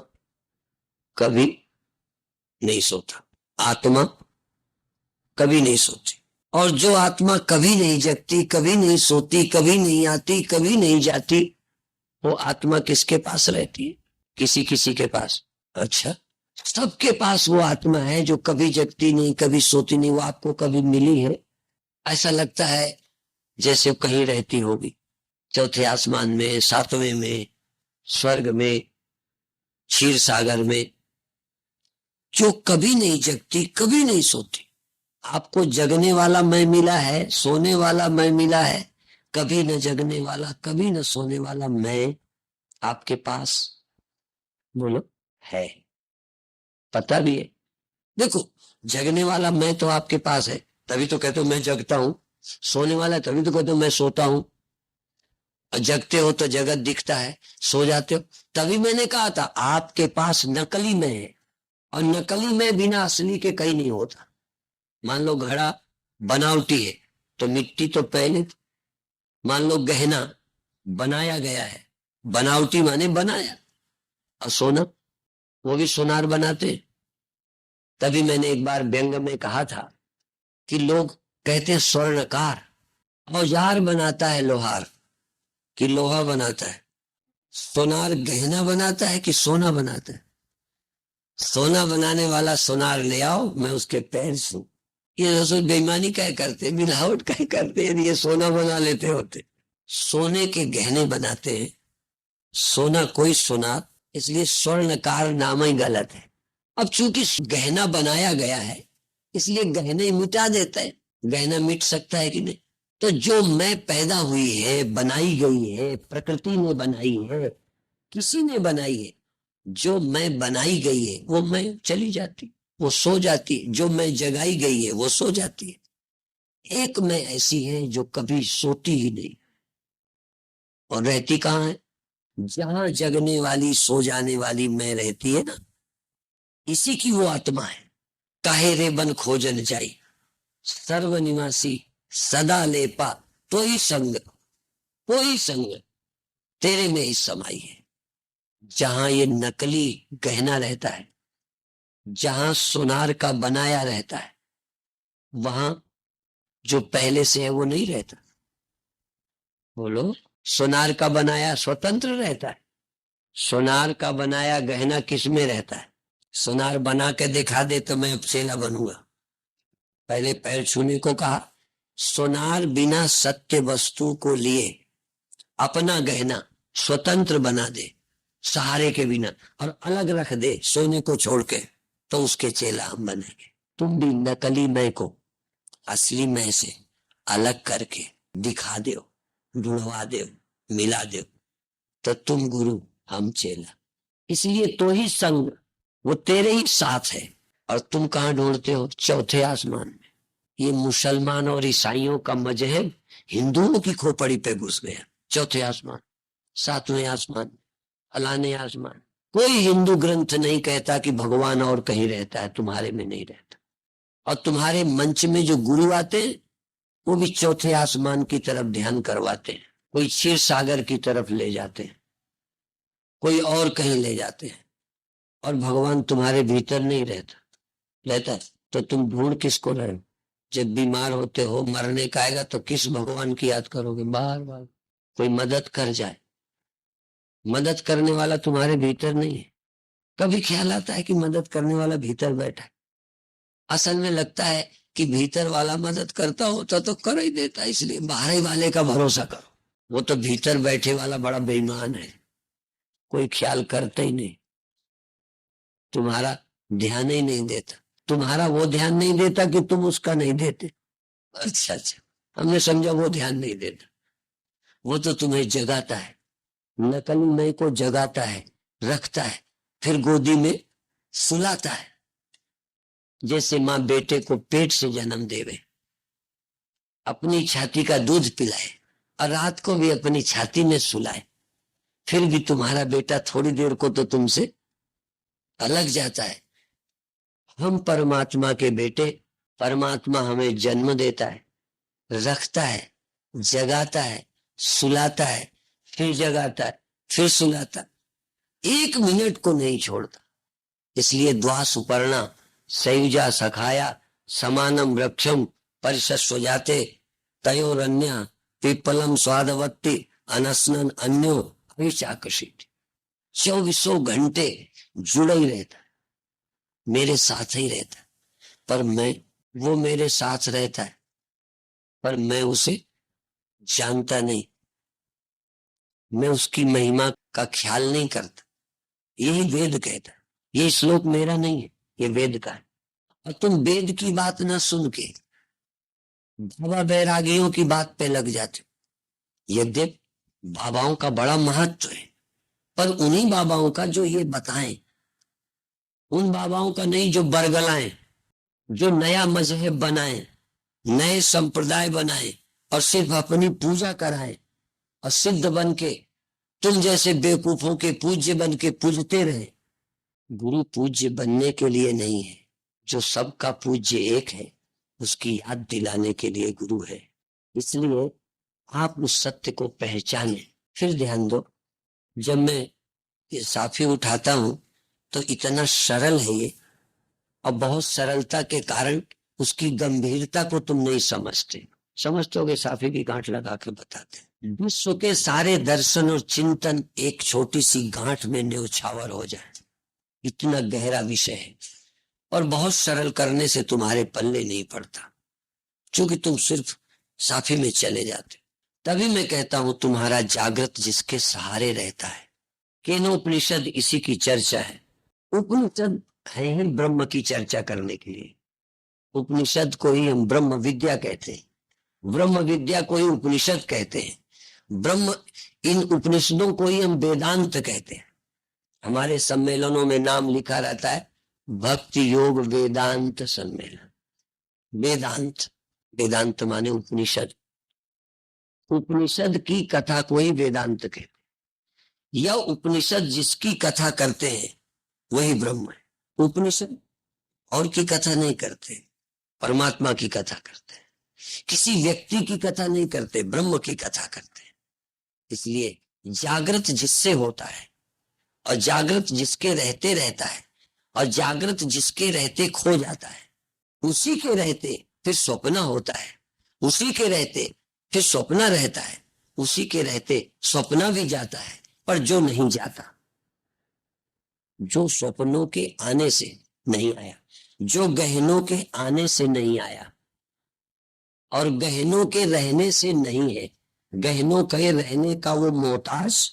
कभी नहीं सोता, आत्मा कभी नहीं सोती। और जो आत्मा कभी नहीं जगती, कभी नहीं सोती, कभी नहीं आती, कभी नहीं जाती, वो आत्मा किसके पास रहती है? किसी किसी के पास। अच्छा, सबके पास वो आत्मा है जो कभी जगती नहीं, कभी सोती नहीं। वो आपको कभी मिली है? ऐसा लगता है जैसे कहीं रहती होगी, चौथे आसमान में, सातवें में, स्वर्ग में, क्षीर सागर में, जो कभी नहीं जगती, कभी नहीं सोती। आपको जगने वाला मैं मिला है, सोने वाला मैं मिला है, कभी न जगने वाला, कभी न सोने वाला मैं आपके पास, बोलो, है। पता भी है। देखो, जगने वाला मैं तो आपके पास है, तभी तो कहते हो मैं जगता हूं। सोने वाला तभी तो कहते हो मैं सोता हूं। और जगते हो तो जगत दिखता है, सो जाते हो। तभी मैंने कहा था आपके पास नकली मैं है, और नकली में बिना असली के कहीं नहीं होता। मान लो घड़ा बनावटी है तो मिट्टी तो पहले थी। मान लो गहना बनाया गया है, बनावटी माने बनाया। और सोना, वो भी सोनार बनाते। तभी मैंने एक बार व्यंग में कहा था कि लोग कहते हैं स्वर्णकार, औजार बनाता है लोहार कि लोहा बनाता है? सोनार गहना बनाता है कि सोना बनाता है? सोना बनाने वाला सोनार ले आओ, मैं उसके पैर छू। ये रसोई बेईमानी क्या करते, मिलावट क्या करते, यदि ये सोना बना लेते होते। सोने के गहने बनाते हैं, सोना कोई सोनार, इसलिए स्वर्णकार नाम ही गलत है। अब चूंकि गहना बनाया गया है इसलिए गहने मिटा देता है। गहना मिट सकता है कि नहीं? तो जो मैं पैदा हुई है, बनाई गई है, प्रकृति ने बनाई है, किसी ने बनाई है, जो मैं बनाई गई है वो मैं चली जाती, वो सो जाती। जो मैं जगाई गई है वो सो जाती है। एक मैं ऐसी है जो कभी सोती ही नहीं, और रहती कहाँ है? जहां जगने वाली सो जाने वाली मैं रहती है ना, इसी की वो आत्मा है। काहे रे बन खोजन जाई, सर्वनिवासी सदा लेपा, तो ही संग, कोई संग तेरे में ही समाई है। जहां ये नकली गहना रहता है, जहां सोनार का बनाया रहता है, वहां जो पहले से है वो नहीं रहता। बोलो, सोनार का बनाया स्वतंत्र रहता है, सोनार का बनाया गहना किस में रहता है? सोनार बना के दिखा दे तो मैं चेला बनूंगा। पहले पैर छूने को कहा। सोनार बिना सत्य वस्तु को लिए अपना गहना स्वतंत्र बना दे, सहारे के बिना, और अलग रख दे सोने को छोड़ के, तो उसके चेला हम बनेंगे। तुम भी नकली मैं को असली मैं से अलग करके दिखा दो, ढूंढवा दो, मिला दो, तो तुम गुरु हम चेला। इसलिए तो ही संग वो तेरे ही साथ है। और तुम कहाँ ढूंढते हो? चौथे आसमान में। ये मुसलमान और ईसाइयों का मजहब हिंदुओं की खोपड़ी पे घुस गया। चौथे आसमान, सातवें आसमान, फलाने आसमान। कोई हिंदू ग्रंथ नहीं कहता कि भगवान और कहीं रहता है, तुम्हारे में नहीं रहता। और तुम्हारे मंच में जो गुरु आते हैं वो भी चौथे आसमान की तरफ ध्यान करवाते हैं, कोई क्षीर सागर की तरफ ले जाते हैं, कोई और कहीं ले जाते हैं। और भगवान तुम्हारे भीतर नहीं रहता है तो तुम ढूंढ किसको रहे हो? जब बीमार होते हो, मरने का आएगा तो किस भगवान की याद करोगे? बार बार कोई मदद कर जाए। मदद करने वाला तुम्हारे भीतर नहीं है। कभी ख्याल आता है कि मदद करने वाला भीतर बैठा है? असल में लगता है कि भीतर वाला मदद करता होता तो कर ही देता, इसलिए बाहर वाले का भरोसा करो। वो तो भीतर बैठे वाला बड़ा बेईमान है, कोई ख्याल करते ही नहीं, तुम्हारा ध्यान ही नहीं देता। तुम्हारा वो ध्यान नहीं देता कि तुम उसका नहीं देते। अच्छा, हमने समझा वो ध्यान नहीं देता। वो तो तुम्हें जगाता है, नकली मैं को जगाता है, रखता है, फिर गोदी में सुलाता है। जैसे माँ बेटे को पेट से जन्म देवे, अपनी छाती का दूध पिलाए और रात को भी अपनी छाती में सुलाए, फिर भी तुम्हारा बेटा थोड़ी देर को तो तुमसे अलग जाता है। हम परमात्मा के बेटे, परमात्मा हमें जन्म देता है, रखता है, जगाता है, सुलाता है, फिर जगाता है, फिर सुलाता है, 1 मिनट को नहीं छोड़ता। इसलिए द्वा सुपर्णा सयुजा सखाया समानम वृक्षम परिशस्व जाते तयोरन्या पिपलम स्वादवत्ति अनसनन अन्यो अविचाकर्षित। 24 घंटे जुड़ा ही रहता है, मेरे साथ ही रहता है। पर वो मेरे साथ रहता है पर मैं उसे जानता नहीं, मैं उसकी महिमा का ख्याल नहीं करता। यही वेद कहता है। ये श्लोक मेरा नहीं है, ये वेद का है। और तुम वेद की बात ना सुन के बाबा बैरागियों की बात पे लग जाते हो। यद्यप बाबाओं का बड़ा महत्व है, पर उन्हीं बाबाओं का जो ये बताएं, उन बाबाओं का नहीं जो बरगलाएं, जो नया मजहब बनाए, नए संप्रदाय बनाए और सिर्फ अपनी पूजा कराए और सिद्ध बन के तुम जैसे बेवकूफों के पूज्य बन के पूजते रहे। गुरु पूज्य बनने के लिए नहीं है, जो सबका पूज्य एक है उसकी याद दिलाने के लिए गुरु है। इसलिए आप उस सत्य को पहचाने। फिर ध्यान दो, जब मैं ये साफी उठाता हूं तो इतना सरल है ये, और बहुत सरलता के कारण उसकी गंभीरता को तुम नहीं समझते। समझते साफी की गांठ लगा के बताते। विश्व के सारे दर्शन और चिंतन एक छोटी सी गांठ में न्यौछावर हो जाए, इतना गहरा विषय है। और बहुत सरल करने से तुम्हारे पल्ले नहीं पड़ता, क्योंकि तुम सिर्फ साफी में चले जाते। तभी मैं कहता हूं तुम्हारा जागृत जिसके सहारे रहता है। केनोपनिषद इसी की चर्चा है। उपनिषद है ही ब्रह्म की चर्चा करने के लिए। उपनिषद को ही हम ब्रह्म विद्या कहते हैं, ब्रह्म विद्या को ही उपनिषद कहते हैं। ब्रह्म, इन उपनिषदों को ही हम वेदांत कहते हैं। हमारे सम्मेलनों में नाम लिखा रहता है भक्ति योग वेदांत सम्मेलन। वेदांत, वेदांत माने उपनिषद। उपनिषद की कथा को ही वेदांत कहते हैं। यह उपनिषद जिसकी कथा करते हैं वही ब्रह्म है। उपनिषद और की कथा नहीं करते, परमात्मा की कथा करते हैं। किसी व्यक्ति की कथा नहीं करते, ब्रह्म की कथा करते हैं। इसलिए जागृत जिससे होता है और जागृत जिसके रहते रहता है और जागृत जिसके रहते खो जाता है, उसी के रहते फिर स्वप्न होता है, उसी के रहते फिर स्वप्न रहता है, उसी के रहते स्वप्न भी जाता है। पर जो नहीं जाता, जो स्वप्नों के आने से नहीं आया, जो गहनों के आने से नहीं आया और गहनों के रहने से नहीं है, गहनों के रहने का वो मोहताज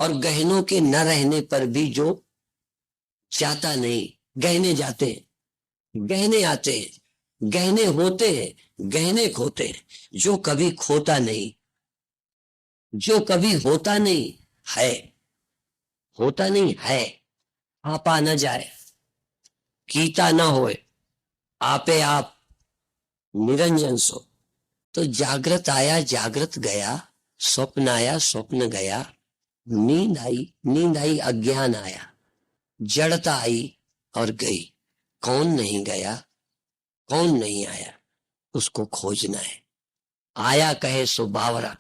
और गहनों के न रहने पर भी जो जाता नहीं। गहने जाते हैं, गहने आते हैं, गहने होते हैं, गहने खोते हैं, जो कभी खोता नहीं, जो कभी होता नहीं है, होता नहीं है, आपा न जाए, कीता न होए, आपे आप निरंजन सो। तो जागृत आया, जागृत गया, स्वप्न आया, स्वप्न गया, नींद आई, नींद आई, अज्ञान आया, जड़ता आई और गई। कौन नहीं गया, कौन नहीं आया, उसको खोजना है। आया कहे सो बावरा,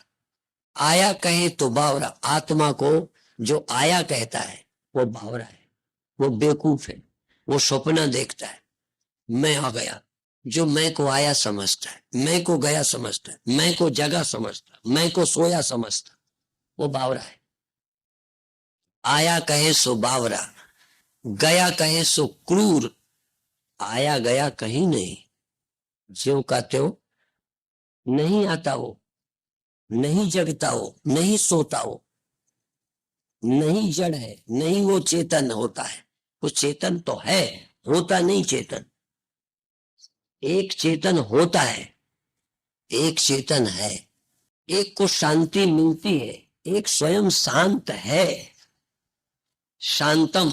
आया कहे तो बावरा। आत्मा को जो आया कहता है वो बावरा है, वो बेवकूफ है, वो सपना देखता है। मैं आ गया, जो मैं को आया समझता है, मैं को गया समझता है, मैं को जगा समझता है, मैं को सोया समझता, वो बावरा है। आया कहे सो बावरा, गया कहे सो क्रूर। आया गया कहीं नहीं, ज्यों का त्यों नहीं आता वो, नहीं जगता वो, नहीं सोता वो, नहीं जड़ है, नहीं वो चेतन होता है। वो चेतन तो है, होता नहीं चेतन। एक चेतन होता है, एक चेतन है, एक को शांति मिलती है, एक स्वयं शांत है। शांतम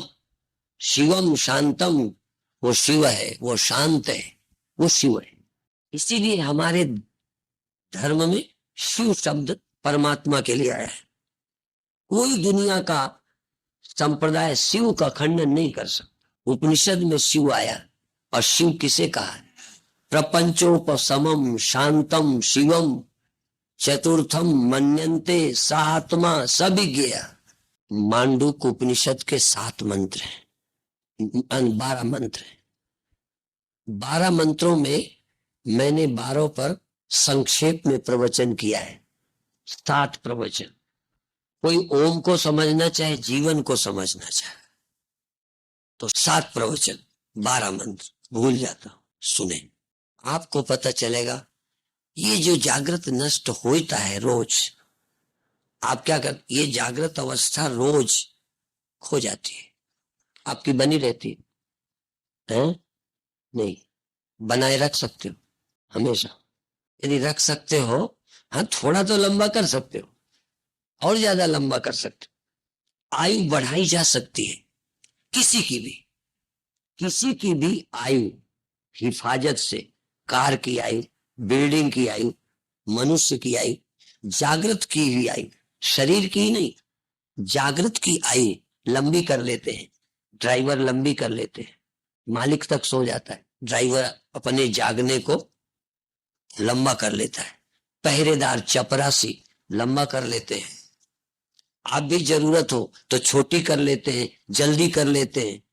शिवम शांतम, वो शिव है, वो शांत है, वो शिव है। इसीलिए हमारे धर्म में शिव शब्द परमात्मा के लिए आया है। कोई दुनिया का संप्रदाय शिव का खंडन नहीं कर सकता। उपनिषद में शिव आया, और शिव किसे कहा है? प्रपंचोपशमम शांतम शिवम चतुर्थम मन्यन्ते सात्मा सविज्ञ। मांडूक उपनिषद के 7 मंत्र हैं, 12 मंत्र हैं। 12 मंत्रों में मैंने 12 पर संक्षेप में प्रवचन किया है। 7 प्रवचन। कोई ओम को समझना चाहे, जीवन को समझना चाहे, तो 7 प्रवचन, 12 मंत्र। भूल जाता हूं, सुने, आपको पता चलेगा। ये जो जागृत नष्ट होता है रोज, आप क्या कर, ये जागृत अवस्था रोज खो जाती है, आपकी बनी रहती है? नहीं, बनाए रख सकते हो हमेशा, यदि रख सकते हो। हाँ, थोड़ा तो लंबा कर सकते हो, और ज्यादा लंबा कर सकते हो। आयु बढ़ाई जा सकती है, किसी की भी, किसी की भी आयु हिफाजत से। कार की आयु, बिल्डिंग की आयु, मनुष्य की आयु, जागृत की ही आयु, शरीर की नहीं, जागृत की आयु लंबी कर लेते हैं। ड्राइवर लंबी कर लेते हैं, मालिक तक सो जाता है, ड्राइवर अपने जागने को लंबा कर लेता है। पहरेदार चपरासी लंबा कर लेते हैं। आप भी जरूरत हो तो छोटी कर लेते हैं, जल्दी कर लेते हैं।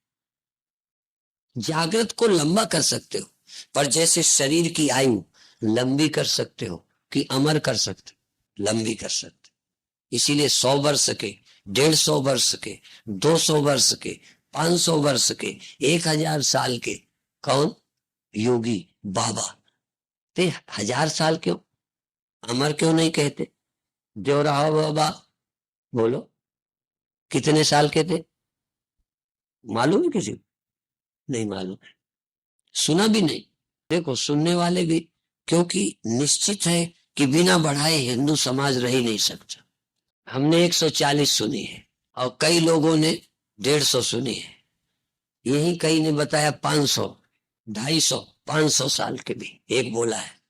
जागृत को लंबा कर सकते हो, पर जैसे शरीर की आयु लंबी कर सकते हो कि अमर कर सकते हो, लंबी कर सकते हो। इसीलिए 100 वर्ष के, 150 वर्ष के, 200 वर्ष के, 500 वर्ष के, 1000 साल के, कौन? योगी बाबा। ते 1000 साल क्यों, अमर क्यों नहीं कहते? देवराव बाबा बोलो कितने साल के थे? मालूम है किसी को? नहीं मालूम, सुना भी नहीं। देखो, सुनने वाले भी, क्योंकि निश्चित है कि बिना बढ़ाए हिंदू समाज रह ही नहीं सकता। हमने 140 सुनी है, और कई लोगों ने 150 सुनी है। यही कई ने बताया 500, 250, 500 साल के भी एक बोला है।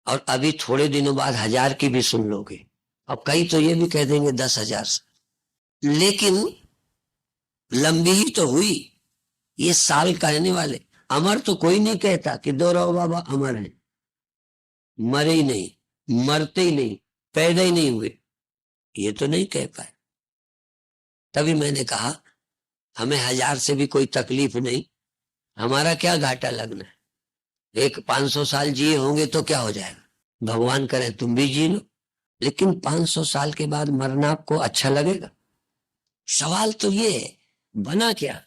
और अभी थोड़े दिनों बाद 1000 की भी सुन लोगे, और कई तो ये भी कह देंगे 10,000 साल। लेकिन लंबी ही तो हुई। ये साल कहने वाले, अमर तो कोई नहीं कहता कि देवराव बाबा अमर है। मरे ही नहीं, मरते ही नहीं, पैदा ही नहीं हुए, ये तो नहीं कह पाए। तभी मैंने कहा हमें 1000 से भी कोई तकलीफ नहीं, हमारा क्या घाटा लगना है। एक 500 साल जिए होंगे तो क्या हो जाएगा, भगवान करे तुम भी जी लो। लेकिन 500 साल के बाद मरना आपको अच्छा लगेगा? सवाल तो ये है, बना क्या?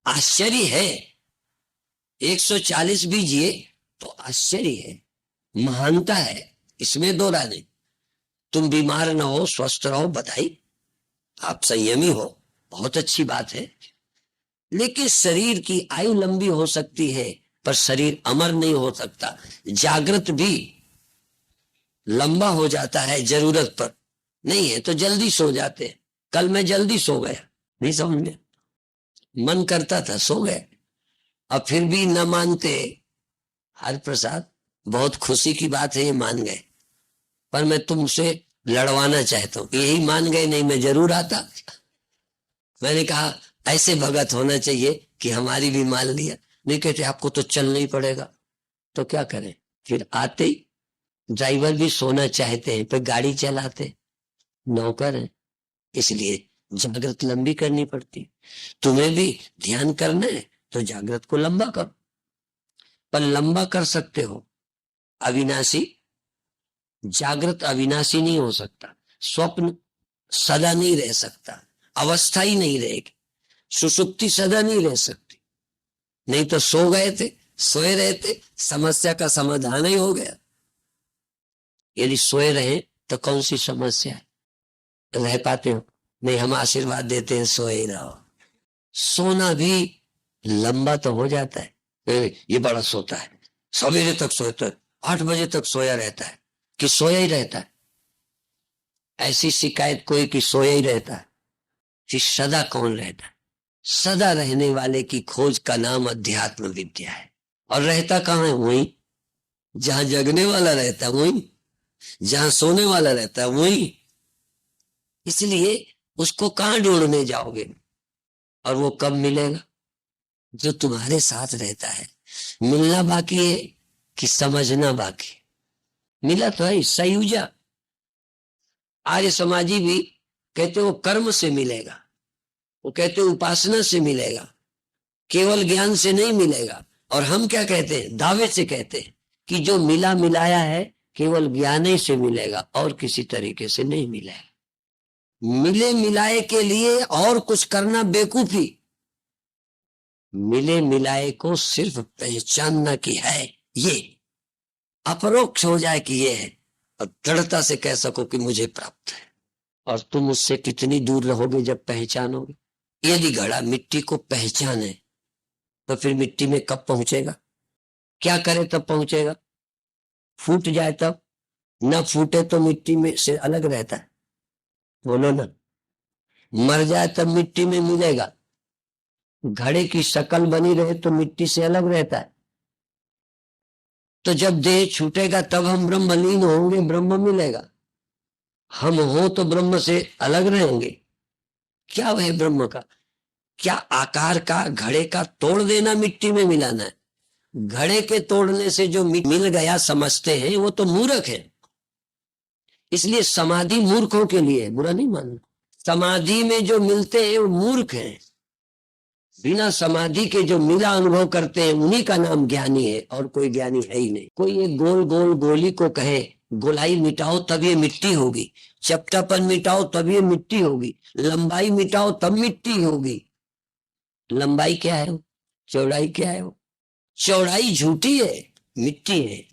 आश्चर्य है। 140 भी जिए तो आश्चर्य है, महानता है, इसमें दो राय नहीं। तुम बीमार ना हो, स्वस्थ रहो, बधाई, आप संयमी हो, बहुत अच्छी बात है। लेकिन शरीर की आयु लंबी हो सकती है, पर शरीर अमर नहीं हो सकता। जागृत भी लंबा हो जाता है जरूरत पर, नहीं है तो जल्दी सो जाते हैं। कल मैं जल्दी सो गया, नहीं समझ में, मन करता था सो गए, अब फिर भी न मानते। हर प्रसाद बहुत खुशी की बात है, ये मान गए, पर मैं तुमसे लड़वाना चाहता हूं। यही मान गए, नहीं मैं जरूर आता। मैंने कहा ऐसे भगत होना चाहिए कि हमारी भी मान लिया। नहीं कहते आपको तो चलना ही पड़ेगा, तो क्या करें। फिर आते ही ड्राइवर भी सोना चाहते हैं, पर गाड़ी चलाते, नौकर है, इसलिए जागृत लंबी करनी पड़ती। तुम्हें भी ध्यान करना है तो जागृत को लंबा करो, पर लंबा कर सकते हो अविनाशी। जागृत अविनाशी नहीं हो सकता, स्वप्न सदा नहीं रह सकता, अवस्था ही नहीं रहेगी, सुषुप्ति सदा नहीं रह सकती। नहीं तो सो गए थे, सोए रहते, समस्या का समाधान ही हो गया। यदि सोए रहे तो कौन सी समस्या है, रह पाते हो? नहीं, हम आशीर्वाद देते हैं सोए रहो। सोना भी लंबा तो हो जाता है। ये बड़ा सोता है, सवेरे तक सोता है, 8 बजे तक सोया रहता है, कि सोया ही रहता है। ऐसी शिकायत कोई कि सोया ही रहता है, कि सदा कौन रहता है? सदा रहने वाले की खोज का नाम अध्यात्म विद्या है। और रहता कहाँ है? वहीं जहां जगने वाला रहता है, वहीं जहां सोने वाला रहता है, वहीं। इसलिए उसको कहां ढूंढने जाओगे? और वो कब मिलेगा? जो तुम्हारे साथ रहता है। मिलना बाकी है कि समझना बाकी? मिला तो है, सयुजा। आर्य समाजी भी कहते वो कर्म से मिलेगा, वो कहते उपासना से मिलेगा, केवल ज्ञान से नहीं मिलेगा। और हम क्या कहते हैं? दावे से कहते हैं कि जो मिला मिलाया है केवल ज्ञान ही से मिलेगा, और किसी तरीके से नहीं मिलेगा। मिले मिलाए के लिए और कुछ करना बेवकूफी। मिले मिलाए को सिर्फ पहचानना की है, ये अपरोक्ष हो जाए कि ये है, और दृढ़ता से कह सको कि मुझे प्राप्त है। और तुम उससे कितनी दूर रहोगे जब पहचानोगे? यदि घड़ा मिट्टी को पहचाने तो फिर मिट्टी में कब पहुंचेगा? क्या करे तब पहुंचेगा? फूट जाए तब? न फूटे तो मिट्टी में से अलग रहता है, बोलो ना। मर जाए तब मिट्टी में मिलेगा। घड़े की शक्ल बनी रहे तो मिट्टी से अलग रहता है। तो जब देह छूटेगा तब हम ब्रह्मलीन होंगे, ब्रह्म मिलेगा। हम हो तो ब्रह्म से अलग रहेंगे। क्या है ब्रह्म का? क्या आकार का घड़े का तोड़ देना मिट्टी में मिलाना है? घड़े के तोड़ने से जो मिल गया समझते हैं वो तो मूर्ख है। इसलिए समाधि मूर्खों के लिए, बुरा नहीं मानना। समाधि में जो मिलते हैं वो मूर्ख हैं। बिना समाधि के जो मिला अनुभव करते हैं उन्हीं का नाम ज्ञानी है, और कोई ज्ञानी है ही नहीं। कोई एक गोल गोल गोली को कहे गोलाई मिटाओ तब ये मिट्टी होगी, चपटापन मिटाओ तब ये मिट्टी होगी, लंबाई मिटाओ तब मिट्टी होगी। लंबाई क्या है? चौड़ाई क्या है? चौड़ाई झूठी है, मिट्टी है।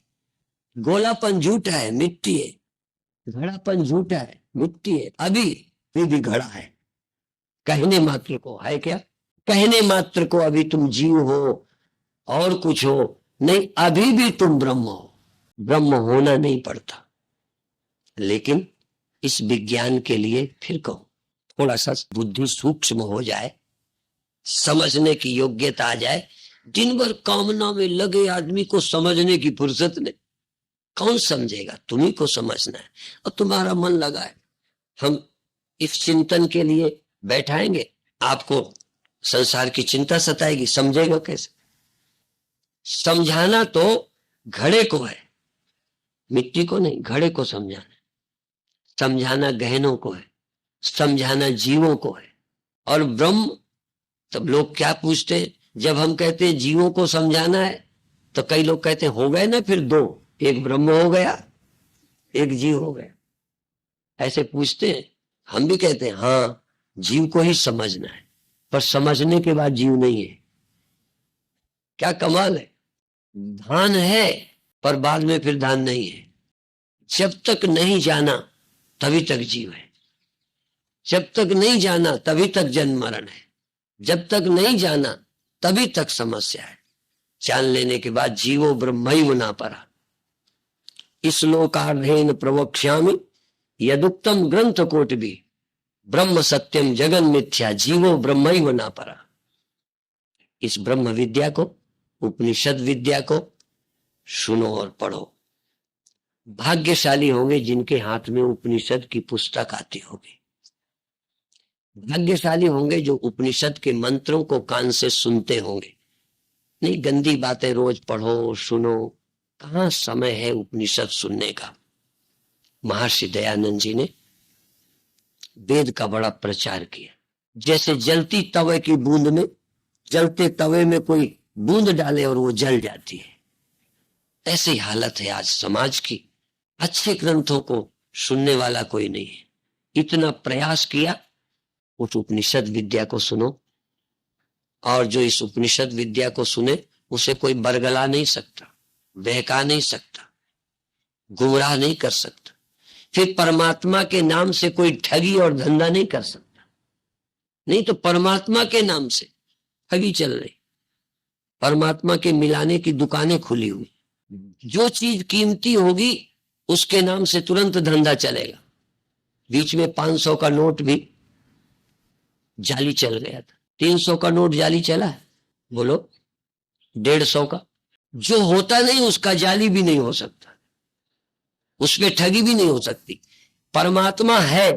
गोलापन झूठा है, मिट्टी है। घड़ापन झूठा है, मिट्टी है। अभी भी घड़ा है, कहने मात्र को है। क्या कहने मात्र को? अभी तुम जीव हो और कुछ हो नहीं, अभी भी तुम ब्रह्म हो। ब्रह्म होना नहीं पड़ता, लेकिन इस विज्ञान के लिए फिर कहो थोड़ा सा बुद्धि सूक्ष्म हो जाए, समझने की योग्यता आ जाए। दिन भर कामना में लगे आदमी को समझने की फुर्सत नहीं। कौन समझेगा? तुम्ही को समझना है, और तुम्हारा मन लगा है। हम इस चिंतन के लिए बैठाएंगे, आपको संसार की चिंता सताएगी, समझेगा कैसे? समझाना तो घड़े को है, मिट्टी को नहीं। घड़े को समझाना, समझाना गहनों को है, समझाना जीवों को है। और ब्रह्म, तब लोग क्या पूछते हैं जब हम कहते हैं जीवों को समझाना है, तो कई लोग कहते हैं हो गए ना फिर दो, एक ब्रह्म हो गया, एक जीव हो गया, ऐसे पूछते हैं। हम भी कहते हैं हाँ, जीव को ही समझना है, पर समझने के बाद जीव नहीं है। क्या कमाल है! धान है पर बाद में फिर धान नहीं है। जब तक नहीं जाना तभी तक जीव है, जब तक नहीं जाना तभी तक जन्म मरण है, जब तक नहीं जाना तभी तक समस्या है। जान लेने के बाद जीवो ब्रह्मैव न परा, इस लोकार्धेन प्रवक्ष्यामि यदुक्तम ग्रंथ कोट भी ब्रह्म सत्यम जगन मिथ्या जीवो ब्रह्मैव न परा। इस ब्रह्म विद्या को, उपनिषद विद्या को सुनो और पढ़ो। भाग्यशाली होंगे जिनके हाथ में उपनिषद की पुस्तक आती होगी। भाग्यशाली होंगे जो उपनिषद के मंत्रों को कान से सुनते होंगे। नहीं गंदी बातें रोज पढ़ो सुनो, कहां समय है उपनिषद सुनने का। महर्षि दयानंद जी ने वेद का बड़ा प्रचार किया। जैसे जलती तवे की बूंद में, जलते तवे में कोई बूंद डाले और वो जल जाती है, ऐसी हालत है आज समाज की। अच्छे ग्रंथों को सुनने वाला कोई नहीं है। इतना प्रयास किया, उस उपनिषद विद्या को सुनो, और जो इस उपनिषद विद्या को सुने उसे कोई बरगला नहीं सकता, बहका नहीं सकता, गुमराह नहीं कर सकता। फिर परमात्मा के नाम से कोई ठगी और धंधा नहीं कर सकता। नहीं तो परमात्मा के नाम से ठगी चल रही, परमात्मा के मिलाने की दुकानें खुली हुई। जो चीज कीमती होगी उसके नाम से तुरंत धंधा चलेगा। बीच में 500 का नोट भी जाली चल गया था। 300 का नोट जाली चला है, बोलो 150 का। जो होता नहीं उसका जाली भी नहीं हो सकता, उसमें ठगी भी नहीं हो सकती। परमात्मा है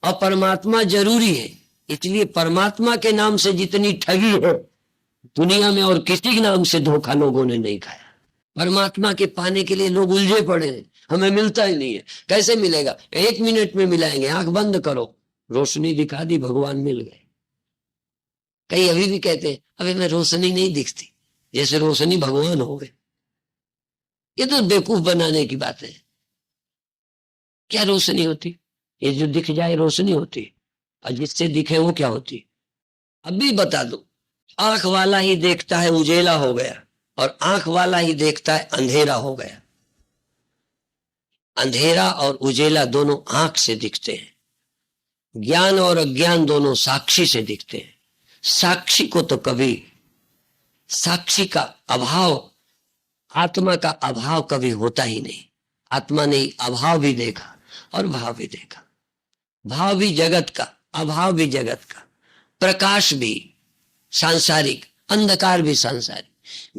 और परमात्मा जरूरी है, इसलिए परमात्मा के नाम से जितनी ठगी है दुनिया में और किसी के नाम से धोखा लोगों ने नहीं खाया। परमात्मा के पाने के लिए लोग उलझे पड़े हैं, हमें मिलता ही नहीं है। कैसे मिलेगा? 1 मिनट में मिलाएंगे, आंख बंद करो, रोशनी दिखा दी, भगवान मिल गए। कई अभी भी कहते हैं अबे मैं रोशनी नहीं दिखती, जैसे रोशनी भगवान हो गए। ये तो बेवकूफ बनाने की बात है। क्या रोशनी होती? ये जो दिख जाए रोशनी होती, और जिससे दिखे वो क्या होती? अभी बता दो। आंख वाला ही देखता है उजेला हो गया, और आंख वाला ही देखता है अंधेरा हो गया। अंधेरा और उजेला दोनों आंख से दिखते हैं, ज्ञान और अज्ञान दोनों साक्षी से दिखते हैं। साक्षी को तो कभी, साक्षी का अभाव, आत्मा का अभाव कभी होता ही नहीं। आत्मा ने अभाव भी देखा और भाव भी देखा। भाव भी जगत का, अभाव भी जगत का, प्रकाश भी सांसारिक, अंधकार भी सांसारिक,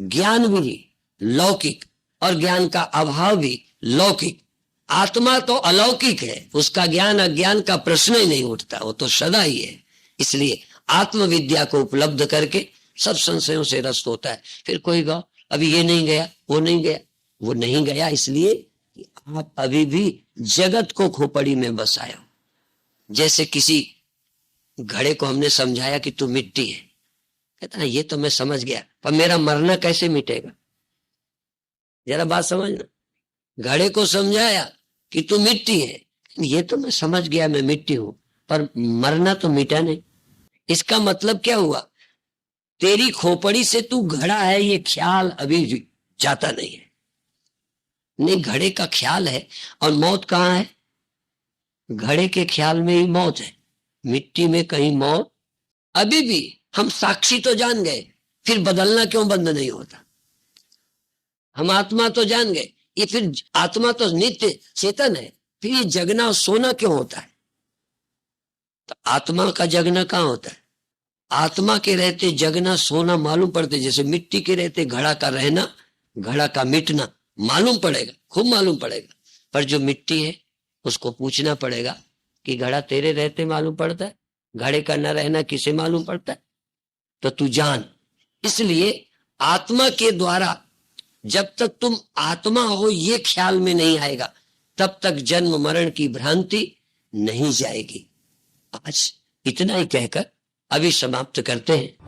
ज्ञान भी लौकिक और ज्ञान का अभाव भी लौकिक। आत्मा तो अलौकिक है, उसका ज्ञान अज्ञान का प्रश्न ही नहीं उठता, वो तो सदा ही है। इसलिए आत्मविद्या को उपलब्ध करके सब संशयों से रस्त होता है। फिर कोई गाओ अभी ये नहीं गया, वो नहीं गया, वो नहीं गया इसलिए कि आप अभी भी जगत को खोपड़ी में बसाए हो। जैसे किसी घड़े को हमने समझाया कि तू मिट्टी है, कहता है ये तो मैं समझ गया, पर मेरा मरना कैसे मिटेगा? जरा बात समझना। घड़े को समझाया कि तू मिट्टी है, ये तो मैं समझ गया मैं मिट्टी हूं, पर मरना तो मिटा नहीं। इसका मतलब क्या हुआ? तेरी खोपड़ी से तू घड़ा है ये ख्याल अभी जाता नहीं है। नहीं, घड़े का ख्याल है, और मौत कहाँ है? घड़े के ख्याल में ही मौत है, मिट्टी में कहीं मौत। अभी भी हम साक्षी तो जान गए, फिर बदलना क्यों बंद नहीं होता? हम आत्मा तो जान गए, ये फिर आत्मा तो नित्य चेतन है, फिर ये जगना और सोना क्यों होता है? तो आत्मा का जगना कहाँ होता है? आत्मा के रहते जगना सोना मालूम पड़ते, जैसे मिट्टी के रहते घड़ा का रहना, घड़ा का मिटना मालूम पड़ेगा, खूब मालूम पड़ेगा। पर जो मिट्टी है उसको पूछना पड़ेगा कि घड़ा तेरे रहते मालूम पड़ता है, घड़े का न रहना किसे मालूम पड़ता है? तो तू जान। इसलिए आत्मा के द्वारा जब तक तुम आत्मा हो ये ख्याल में नहीं आएगा, तब तक जन्म मरण की भ्रांति नहीं जाएगी। आज इतना ही कहकर अभी समाप्त करते हैं।